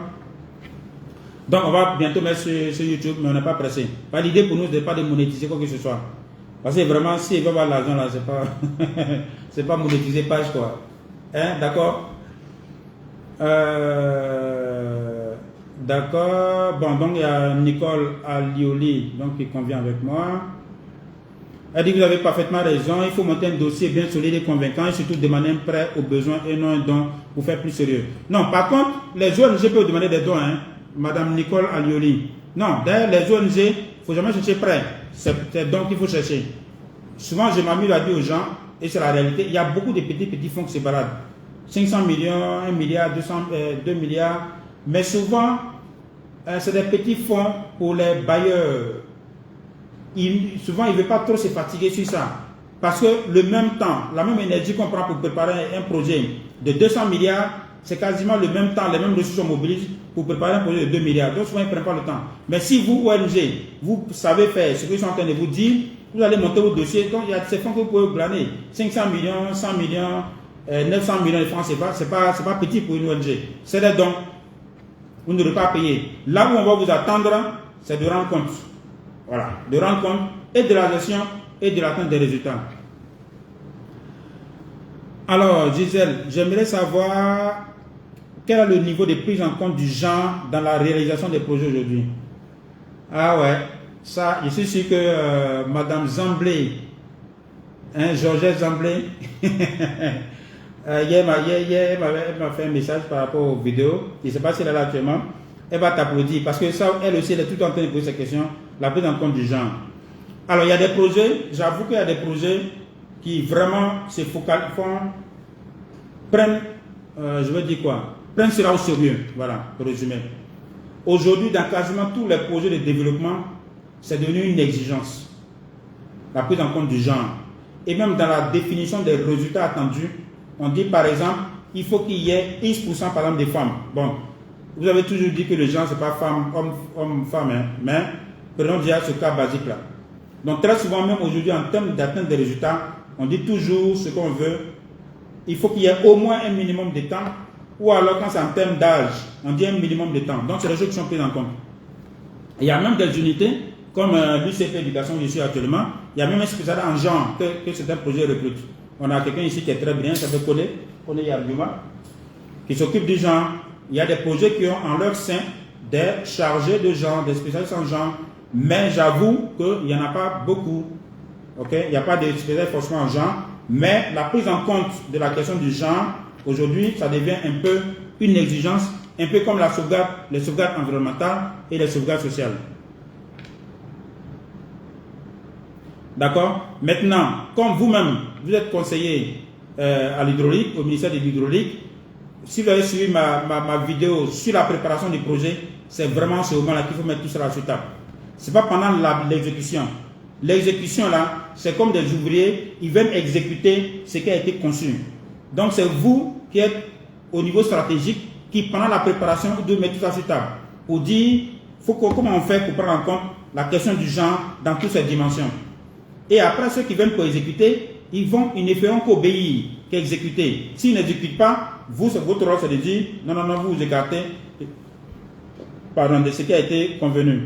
S1: Donc, on va bientôt mettre sur YouTube, mais on n'est pas pressé. L'idée pour nous, ce n'est pas de monétiser quoi que ce soit. Parce que vraiment, si il veut avoir l'argent là, c'est pas, c'est pas monétiser page quoi. Hein? D'accord? D'accord. Bon, donc il y a Nicole Alioli, donc qui convient avec moi. Elle dit que vous avez parfaitement raison. Il faut monter un dossier bien solide et convaincant et surtout demander un prêt aux besoins et non un don pour faire plus sérieux. Non, par contre, les ONG peuvent demander des dons, hein. Madame Nicole Alioli. Non, d'ailleurs, les ONG, il ne faut jamais chercher prêt. C'est donc qu'il faut chercher. Souvent, je m'amuse à dire aux gens, et c'est la réalité, il y a beaucoup de petits fonds qui se baladent. 500 millions, 1 milliard, 2 milliards. Mais souvent, c'est des petits fonds pour les bailleurs. Souvent, ils ne veulent pas trop se fatiguer sur ça. Parce que le même temps, la même énergie qu'on prend pour préparer un projet de 200 milliards, c'est quasiment le même temps, les mêmes ressources mobilisées pour préparer un projet de 2 milliards. Donc, souvent, ils ne prennent pas le temps. Mais si vous, ONG, vous savez faire ce qu'ils sont en train de vous dire, vous allez monter votre dossier. Donc, il y a ces fonds que vous pouvez glaner. 500 millions, 100 millions, 900 millions de francs, ce n'est pas petit pour une ONG. C'est des dons. Vous n'aurez pas à payer. Là où on va vous attendre, c'est de rendre compte. Voilà. De rendre compte et de la gestion et de l'atteinte des résultats. Alors, Gisèle, j'aimerais savoir quel est le niveau de prise en compte du genre dans la réalisation des projets aujourd'hui. Ah ouais, ça, je suis sûr que Madame Zamblé, Georgette Zamblé, hier, elle m'a fait un message par rapport aux vidéos. Je ne sais pas si elle est là actuellement. Elle va t'applaudir parce que ça, elle aussi, elle est tout en train de poser cette question, la prise en compte du genre. Alors, il y a des projets, j'avoue qu'il y a des projets qui vraiment se focalisent, prennent, je veux dire quoi, prennent cela au sérieux, voilà, pour résumer. Aujourd'hui, dans quasiment tous les projets de développement, c'est devenu une exigence, la prise en compte du genre. Et même dans la définition des résultats attendus, on dit par exemple, il faut qu'il y ait X% par exemple des femmes. Bon, vous avez toujours dit que le genre, ce n'est pas femme, homme, femme, hein, mais prenons déjà ce cas basique là. Donc très souvent, même aujourd'hui, en termes d'atteinte des résultats, on dit toujours ce qu'on veut. Il faut qu'il y ait au moins un minimum de temps, ou alors quand c'est en termes d'âge, on dit un minimum de temps. Donc c'est des choses qui sont prises en compte. Il y a même des unités, comme l'UCP Éducation où je suis actuellement, il y a même un spécial en genre que certains projets recrutent. On a quelqu'un ici qui est très bien, ça veut Kone Yarbuma, qui s'occupe du genre. Il y a des projets qui ont en leur sein des chargés de genre, des spécialistes en genre, mais j'avoue qu'il n'y en a pas beaucoup. Okay? Il n'y a pas de spécialistes forcément en genre, mais la prise en compte de la question du genre, aujourd'hui, ça devient un peu une exigence, un peu comme la sauvegarde, les sauvegardes environnementales et les sauvegardes sociales. D'accord? Maintenant, comme vous-même, vous êtes conseiller à l'hydraulique, au ministère de l'hydraulique, si vous avez suivi ma vidéo sur la préparation du projet, c'est vraiment ce moment-là qu'il faut mettre tout cela sur table. Ce n'est pas pendant l'exécution. L'exécution, là, c'est comme des ouvriers, ils viennent exécuter ce qui a été conçu. Donc, c'est vous qui êtes au niveau stratégique, qui, pendant la préparation, vous devez mettre tout ça sur table. Pour dire, comment on fait pour prendre en compte la question du genre dans toutes ces dimensions. Et après, ceux qui viennent pour exécuter, ils ne feront qu'obéir, qu'exécuter. S'ils n'exécutent pas, vous, votre rôle, c'est de dire, non, vous vous écartez de ce qui a été convenu.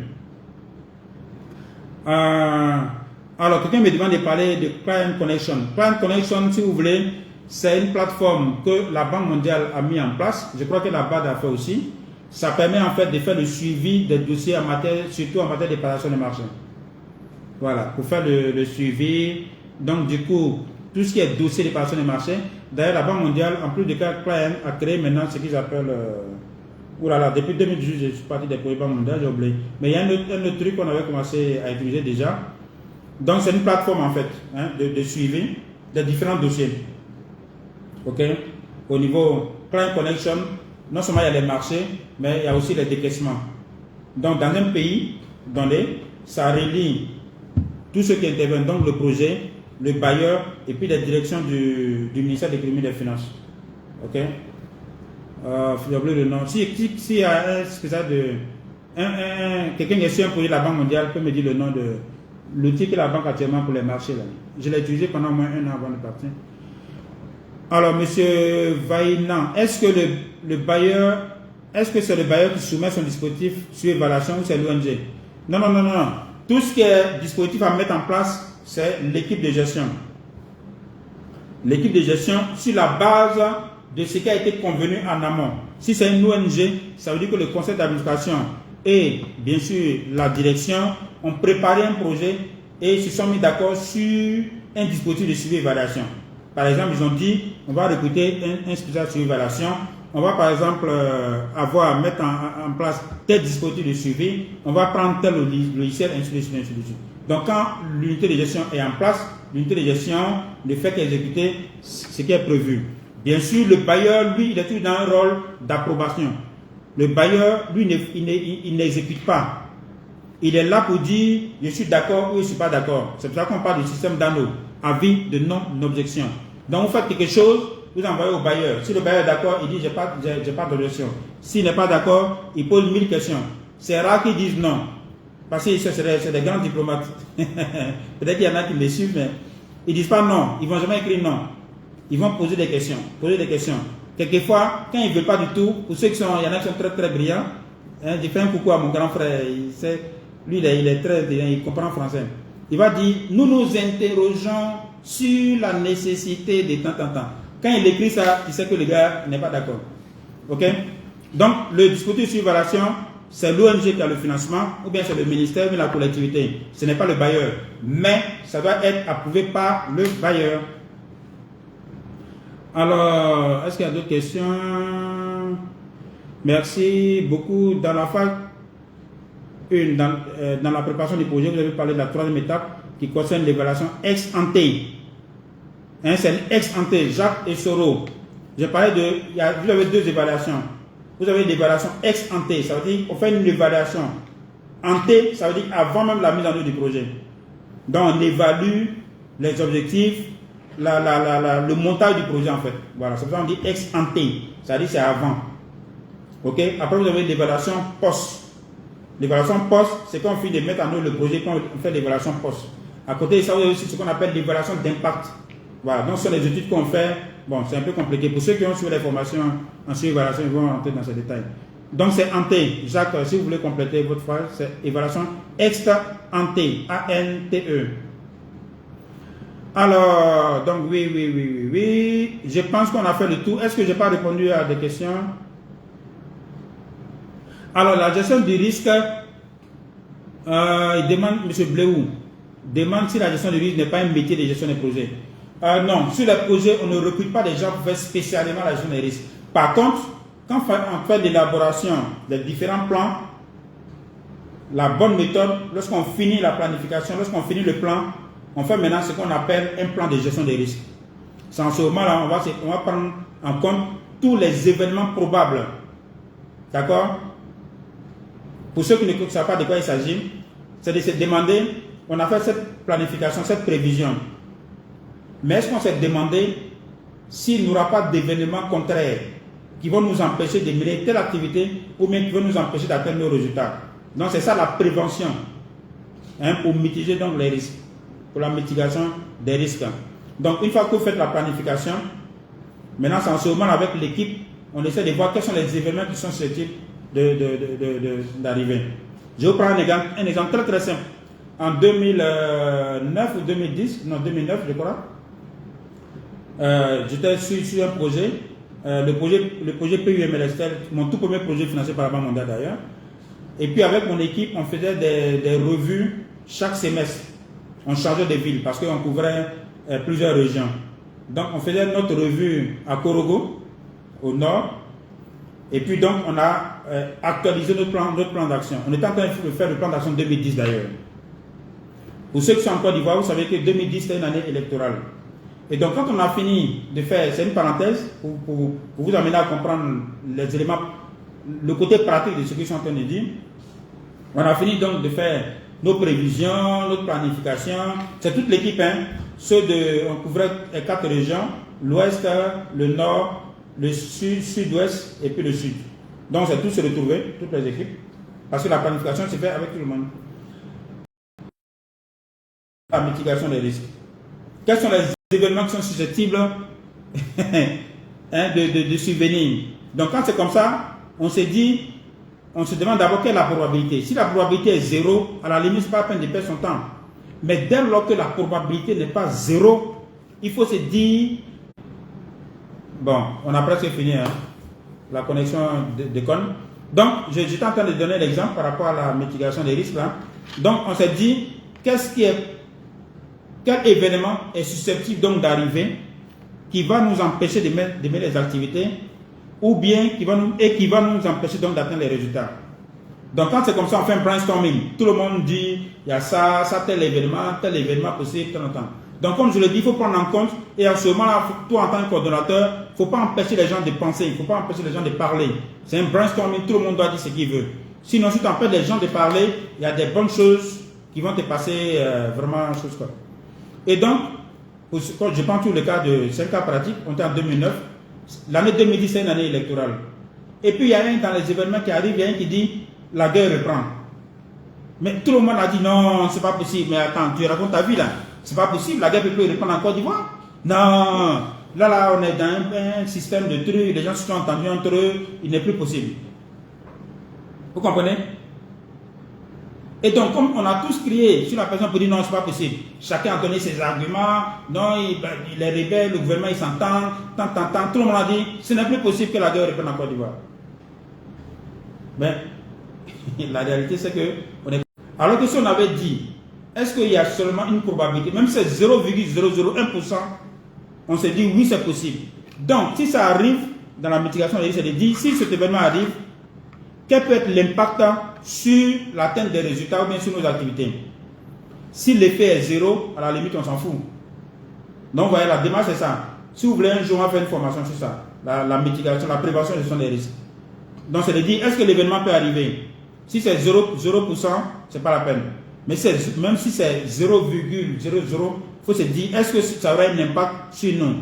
S1: Alors, quelqu'un me demande de parler de Client Connection. Client Connection, si vous voulez, c'est une plateforme que la Banque mondiale a mis en place. Je crois que la BAD a fait aussi. Ça permet en fait de faire le suivi des dossiers en matière, surtout en matière d'éparation des marchés. Voilà, pour faire le suivi. Donc, du coup, tout ce qui est dossier d'éparation des marchés. D'ailleurs, la Banque mondiale, en plus de cas, Client a créé maintenant ce qu'ils appellent. Depuis 2018, je suis parti des projets Banque mondiale, j'ai oublié. Mais il y a un autre truc qu'on avait commencé à utiliser déjà. Donc, c'est une plateforme en fait de suivi des différents dossiers. OK? Au niveau Client Connection, non seulement il y a les marchés, mais il y a aussi les décaissements. Donc, dans un pays donné, ça relie tous ceux qui interviennent, donc le projet, le bailleur et puis la direction du ministère de l'économie et des finances. OK? J'ai oublié le nom. Si y a un spécial quelqu'un qui est sur un projet de la Banque mondiale peut me dire le nom de l'outil que la banque a actuellement pour les marchés. Là. Je l'ai utilisé pendant au moins 1 an avant de partir. Alors, monsieur Vaillant, est-ce que le bailleur, est-ce que c'est le bailleur qui soumet son dispositif sur évaluation ou c'est l'ONG? Non. Tout ce qui est dispositif à mettre en place, c'est l'équipe de gestion. L'équipe de gestion sur la base de ce qui a été convenu en amont. Si c'est une ONG, ça veut dire que le conseil d'administration et bien sûr la direction ont préparé un projet et se sont mis d'accord sur un dispositif de suivi et évaluation. Par exemple, ils ont dit, on va recruter un spécial suivi et évaluation, on va par exemple mettre en place tel dispositif de suivi, on va prendre tel logiciel, ainsi de suite. Donc quand l'unité de gestion est en place, l'unité de gestion ne fait qu'exécuter ce qui est prévu. Bien sûr, le bailleur, lui, il est toujours dans un rôle d'approbation. Le bailleur, lui, il n'exécute pas. Il est là pour dire, je suis d'accord ou je ne suis pas d'accord. C'est pour ça qu'on parle du système d'anneau, avis de non-objection. Donc, vous faites quelque chose, vous envoyez au bailleur. Si le bailleur est d'accord, il dit, j'ai pas d'objection. S'il n'est pas d'accord, il pose 1000 questions. C'est rare qu'ils disent non. Parce que c'est des grands diplomates. Peut-être qu'il y en a qui les suivent, mais ils ne disent pas non. Ils ne vont jamais écrire non. Ils vont poser des questions. Quelquefois, quand ils ne veulent pas du tout, pour ceux qui sont, il y en a qui sont très très brillants, je fais un coucou à mon grand frère, lui il est très brillant, il comprend français. Il va dire, nous nous interrogeons sur la nécessité de tant. Quand il écrit ça, tu sais que le gars n'est pas d'accord. Ok? Donc, le dispositif d'évaluation, c'est l'ONG qui a le financement, ou bien c'est le ministère, ou la collectivité. Ce n'est pas le bailleur. Mais ça doit être approuvé par le bailleur. Alors, est-ce qu'il y a d'autres questions? Merci beaucoup. Dans la phase 1, dans la préparation du projet, vous avez parlé de la 3e étape qui concerne l'évaluation ex ante. Hein, c'est ex ante, Jacques et Soro. J'ai parlé de, vous avez deux évaluations. Vous avez l'évaluation ex ante, ça veut dire qu'on fait une évaluation. Ante, ça veut dire avant même la mise en œuvre du projet. Donc on évalue les objectifs, le montage du projet en fait. Voilà, c'est pour ça qu'on dit ex ante, ça veut dire c'est avant. Ok, après vous avez l'évaluation post. L'évaluation post, c'est quand on finit de mettre en œuvre le projet, quand on fait l'évaluation post. À côté de ça, vous avez aussi ce qu'on appelle l'évaluation d'impact. Voilà, donc sur les études qu'on fait, bon, c'est un peu compliqué. Pour ceux qui ont suivi les formations en sur-évaluation, ils vont rentrer dans ces détails. Donc c'est ante. Jacques, si vous voulez compléter votre phrase, c'est évaluation ex ante, A-N-T-E. Alors, donc oui. Je pense qu'on a fait le tour. Est-ce que je n'ai pas répondu à des questions? Alors, la gestion du risque, il demande, M. Bléou, demande si la gestion du risque n'est pas un métier de gestion des projets. Non, sur les projets, on ne recrute pas des gens pour faire spécialement la gestion des risques. Par contre, quand on fait l'élaboration des différents plans, la bonne méthode, lorsqu'on finit la planification, lorsqu'on finit le plan, on fait maintenant ce qu'on appelle un plan de gestion des risques. C'est en ce moment-là, on va prendre en compte tous les événements probables. D'accord? Pour ceux qui ne savent pas de quoi il s'agit, c'est de se demander, on a fait cette planification, cette prévision. Mais est-ce qu'on s'est demandé s'il n'y aura pas d'événements contraires qui vont nous empêcher de mener telle activité ou même qui vont nous empêcher d'atteindre nos résultats? Donc c'est ça la prévention, hein, pour mitiger donc les risques, pour la mitigation des risques. Donc une fois que vous faites la planification, maintenant c'est en ce moment avec l'équipe, on essaie de voir quels sont les événements qui sont susceptibles d'arriver. Je vais vous prendre un exemple très simple. En 2009 ou 2010, non 2009 je crois, j'étais sur un projet, le projet PUMLSTEL, mon tout premier projet financé par la Banque mondiale d'ailleurs. Et puis avec mon équipe, on faisait des revues chaque semestre. On changeait de ville parce qu'on couvrait plusieurs régions. Donc on faisait notre revue à Korogo, au nord. Et puis donc on a actualisé notre plan d'action. On était en train de faire le plan d'action 2010 d'ailleurs. Pour ceux qui sont en Côte d'Ivoire, vous savez que 2010 c'était une année électorale. Et donc quand on a fini de faire, c'est une parenthèse pour vous amener à comprendre les éléments, le côté pratique de ce qu'ils sont en train de dire. On a fini donc de faire nos prévisions, notre planification. C'est toute l'équipe, hein. On couvrait 4 régions, l'ouest, le nord, le sud, sud-ouest et puis le sud. Donc c'est tout se retrouver, toutes les équipes, parce que la planification se fait avec tout le monde. La mitigation des risques. Quels sont les événements qui sont susceptibles hein, de survenir? Donc quand c'est comme ça, on se dit, on se demande d'abord quelle est la probabilité. Si la probabilité est 0, à la limite, ce n'est pas la peine de perdre son temps. Mais dès lors que la probabilité n'est pas 0, il faut se dire, bon, on a presque fini, hein, la connexion déconne. Donc, j'étais en train de donner l'exemple par rapport à la mitigation des risques. Là. Donc, on s'est dit, quel événement est susceptible donc d'arriver qui va nous empêcher de mettre les activités ou bien qui va nous empêcher donc d'atteindre les résultats. Donc quand c'est comme ça, on fait un brainstorming. Tout le monde dit, il y a ça, tel événement possible, tel temps. Donc comme je le dis, il faut prendre en compte, et en ce moment-là, toi en tant que coordonnateur, il ne faut pas empêcher les gens de penser, il ne faut pas empêcher les gens de parler. C'est un brainstorming, tout le monde doit dire ce qu'il veut. Sinon, si tu empêches les gens de parler, il y a des bonnes choses qui vont te passer vraiment chose quoi. Et donc, je prends tout le cas de 5 cas pratiques, on est en 2009. L'année 2010, c'est une année électorale. Et puis, il y a un dans les événements qui arrivent, il y a un qui dit la guerre reprend. Mais tout le monde a dit non, c'est pas possible. Mais attends, tu racontes ta vie là. C'est pas possible, la guerre peut plus reprendre en Côte d'Ivoire. Non, là, on est dans un système de trucs, les gens se sont entendus entre eux, il n'est plus possible. Vous comprenez? Et donc, comme on a tous crié sur la personne pour dire non, c'est pas possible, chacun a donné ses arguments, non, il est rebelle, le gouvernement il s'entend, tout le monde a dit, ce n'est plus possible que la guerre reprenne en Côte d'Ivoire. Mais, la réalité c'est que, alors que si on avait dit, est-ce qu'il y a seulement une probabilité, même si c'est 0,001%, on s'est dit oui c'est possible. Donc, si ça arrive, dans la mitigation, c'est de dire, si cet événement arrive, quel peut être l'impact sur l'atteinte des résultats ou bien sur nos activités. Si l'effet est zéro, à la limite, on s'en fout. Donc, vous voyez, la démarche, c'est ça. Si vous voulez un jour, on va faire une formation sur ça. La mitigation, la prévention et la gestion des risques. Donc, c'est de dire, est-ce que l'événement peut arriver? Si c'est 0%, c'est pas la peine. Mais même si c'est 0,00, il faut se dire, est-ce que ça aura un impact sur nous?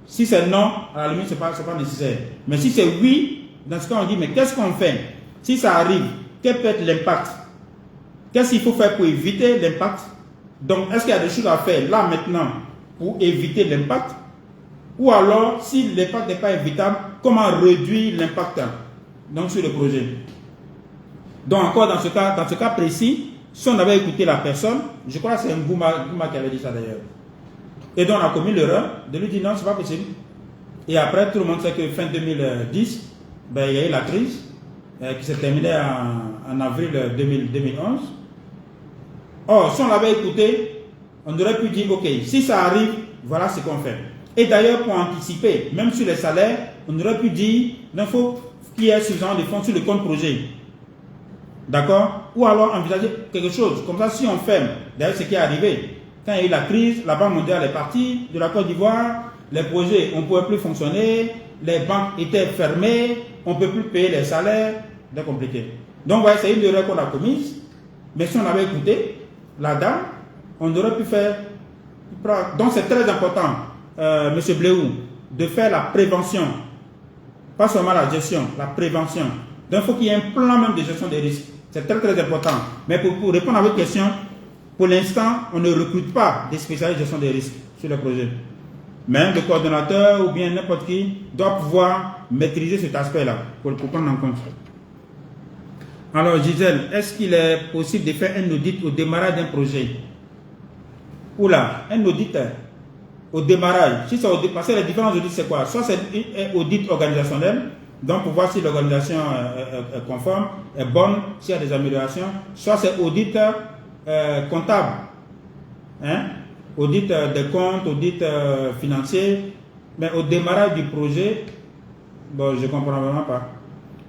S1: Si c'est non, à la limite, c'est pas nécessaire. Mais si c'est oui, dans ce cas, on dit, mais qu'est-ce qu'on fait? Si ça arrive, quel peut être l'impact? Qu'est-ce qu'il faut faire pour éviter l'impact? Donc, est-ce qu'il y a des choses à faire là maintenant pour éviter l'impact? Ou alors, si l'impact n'est pas évitable, comment réduire l'impact donc sur le projet? Donc, encore dans ce cas précis, si on avait écouté la personne, je crois que c'est Ngouma qui avait dit ça d'ailleurs. Et donc, on a commis l'erreur de lui dire non, c'est pas possible. Et après, tout le monde sait que fin 2010, ben, il y a eu la crise qui s'est terminée en avril 2011. Or, si on l'avait écouté, on aurait pu dire, ok, si ça arrive, voilà ce qu'on fait. Et d'ailleurs, pour anticiper, même sur les salaires, on aurait pu dire, il faut qu'il y ait suffisamment de fonds sur le compte projet. D'accord? Ou alors envisager quelque chose. Comme ça, si on ferme, d'ailleurs, ce qui est arrivé, quand il y a eu la crise, la Banque mondiale est partie de la Côte d'Ivoire, les projets, on ne pouvait plus fonctionner, les banques étaient fermées, on ne peut plus payer les salaires, c'est compliqué. Donc, ouais, c'est une erreur qu'on a commise, mais si on avait écouté la dame, on aurait pu faire. Donc, c'est très important, M. Bléou, de faire la prévention, pas seulement la gestion, la prévention. Donc, il faut qu'il y ait un plan même de gestion des risques. C'est très, très important. Mais pour répondre à votre question, pour l'instant, on ne recrute pas des spécialistes de gestion des risques sur le projet. Mais le coordonnateur ou bien n'importe qui doit pouvoir maîtriser cet aspect-là pour prendre en compte. Alors, Gisèle, est-ce qu'il est possible de faire un audit au démarrage d'un projet? Oula, un audit au démarrage. Si parce que les différents audits, c'est quoi? Soit c'est un audit organisationnel, donc pour voir si l'organisation est conforme, est bonne, s'il y a des améliorations. Soit c'est audit comptable. Hein? Audit des comptes, audit financier. Mais au démarrage du projet, bon, je ne comprends vraiment pas.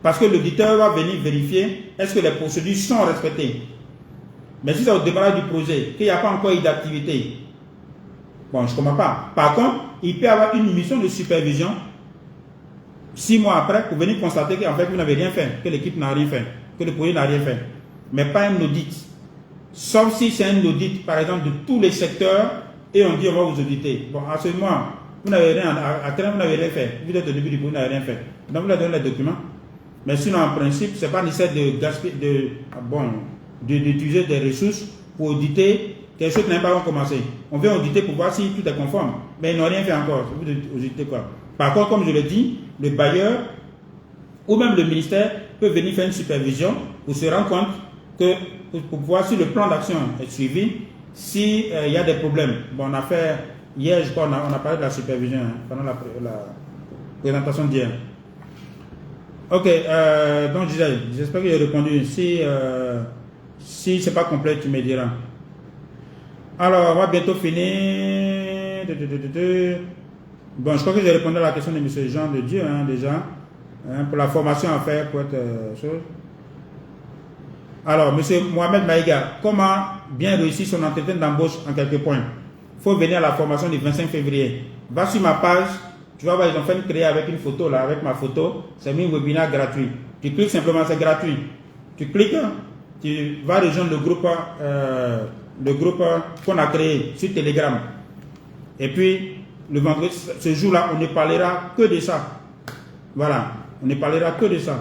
S1: Parce que l'auditeur va venir vérifier est-ce que les procédures sont respectées. Mais si c'est au démarrage du projet, qu'il n'y a pas encore eu d'activité, bon, je ne comprends pas. Par contre, il peut y avoir une mission de supervision 6 mois après pour venir constater qu'en fait vous n'avez rien fait, que l'équipe n'a rien fait, que le projet n'a rien fait. Mais pas un audit. Sauf si c'est un audit, par exemple, de tous les secteurs et on dit on va vous auditer. Bon, à ce moment, vous n'avez rien, à terme, vous n'avez rien fait. Vous êtes au début du projet, vous n'avez rien fait. Donc vous leur donnez les documents. Mais sinon, en principe, ce n'est pas nécessaire de gaspiller, d'utiliser des ressources pour auditer quelque chose qui n'a pas encore commencé. On vient auditer pour voir si tout est conforme. Mais ils n'ont rien fait encore. Vous auditez quoi? Par contre, comme je l'ai dit, le bailleur ou même le ministère peut venir faire une supervision pour se rendre compte que pour voir si le plan d'action est suivi, s'il y a des problèmes. Bon, on a fait, hier, je crois, on a parlé de la supervision pendant la présentation d'hier. Ok, donc j'espère que j'ai répondu. Si ce n'est pas complet, tu me diras. Alors, on va bientôt finir. Bon, je crois que j'ai répondu à la question de M. Jean de Dieu, déjà. Pour la formation à faire, pour être chose. Alors, M. Mohamed Maïga, comment bien réussir son entretien d'embauche en quelques points? Il faut venir à la formation du 25 février. Va sur ma page. Tu vas voir, ils ont fait une créer avec une photo, là, avec ma photo. C'est un webinaire gratuit. Tu cliques simplement, c'est gratuit. Tu cliques, tu vas rejoindre le groupe qu'on a créé sur Telegram. Et puis, le vendredi, ce jour-là, on ne parlera que de ça. Voilà, on ne parlera que de ça.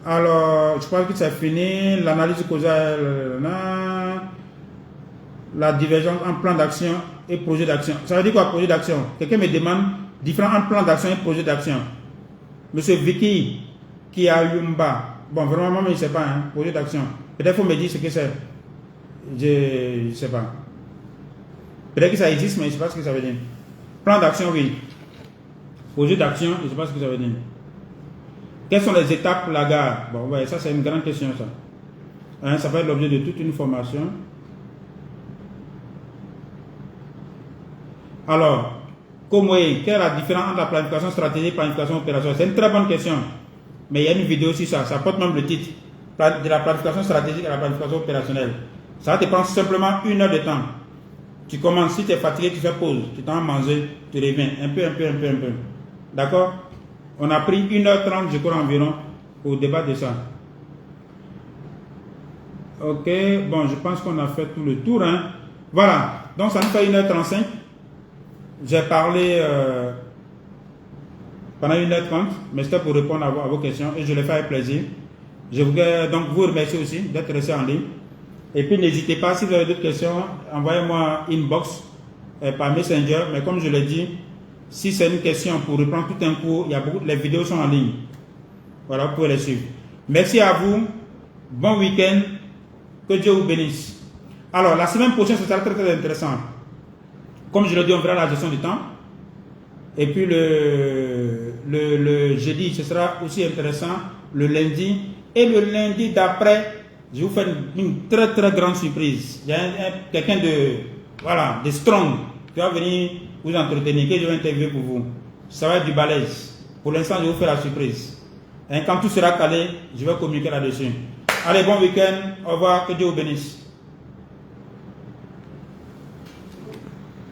S1: Alors, je crois que c'est fini. L'analyse causale. La divergence entre plan d'action et projet d'action. Ça veut dire quoi, projet d'action? Quelqu'un me demande différents plans d'action et projet d'action. Monsieur Vicky, qui a Yumba. Bon, vraiment, moi, je ne sais pas, projet d'action. Peut-être qu'il faut me dire ce que c'est. Je ne sais pas. Peut-être que ça existe, mais je ne sais pas ce que ça veut dire. Plan d'action, oui. Projet d'action, je ne sais pas ce que ça veut dire. Quelles sont les étapes pour la gare? Bon, ouais, ça, c'est une grande question, ça. Ça va être l'objet de toute une formation. Alors, quelle est la différence entre la planification stratégique et la planification opérationnelle? C'est une très bonne question. Mais il y a une vidéo sur ça. Ça porte même le titre. De la planification stratégique à la planification opérationnelle. Ça va te prendre simplement 1 heure de temps. Tu commences, si tu es fatigué, tu fais pause. Tu t'en manger, tu reviens. Un peu. D'accord? On a pris 1h30, je crois, environ, pour débattre de ça. Ok, bon, je pense qu'on a fait tout le tour. Hein. Voilà, donc ça nous fait 1h35. J'ai parlé pendant 1h30, mais c'était pour répondre à vos questions et je l'ai fait avec plaisir. Je voudrais donc vous remercier aussi d'être resté en ligne. Et puis n'hésitez pas, si vous avez d'autres questions, envoyez-moi inbox par Messenger. Mais comme je l'ai dit, si c'est une question pour reprendre tout un cours, les vidéos sont en ligne. Voilà, vous pouvez les suivre. Merci à vous. Bon week-end. Que Dieu vous bénisse. Alors, la semaine prochaine, ce sera très très intéressant. Comme je l'ai dit, on verra la gestion du temps. Et puis le jeudi, ce sera aussi intéressant. Le lundi. Et le lundi d'après, je vais vous faire une très très grande surprise. Il y a quelqu'un de strong qui va venir vous entretenir, que je vais interviewer pour vous. Ça va être du balèze. Pour l'instant, je vous fais la surprise. Et quand tout sera calé, je vais communiquer là-dessus. Allez, bon week-end. Au revoir. Que Dieu vous bénisse.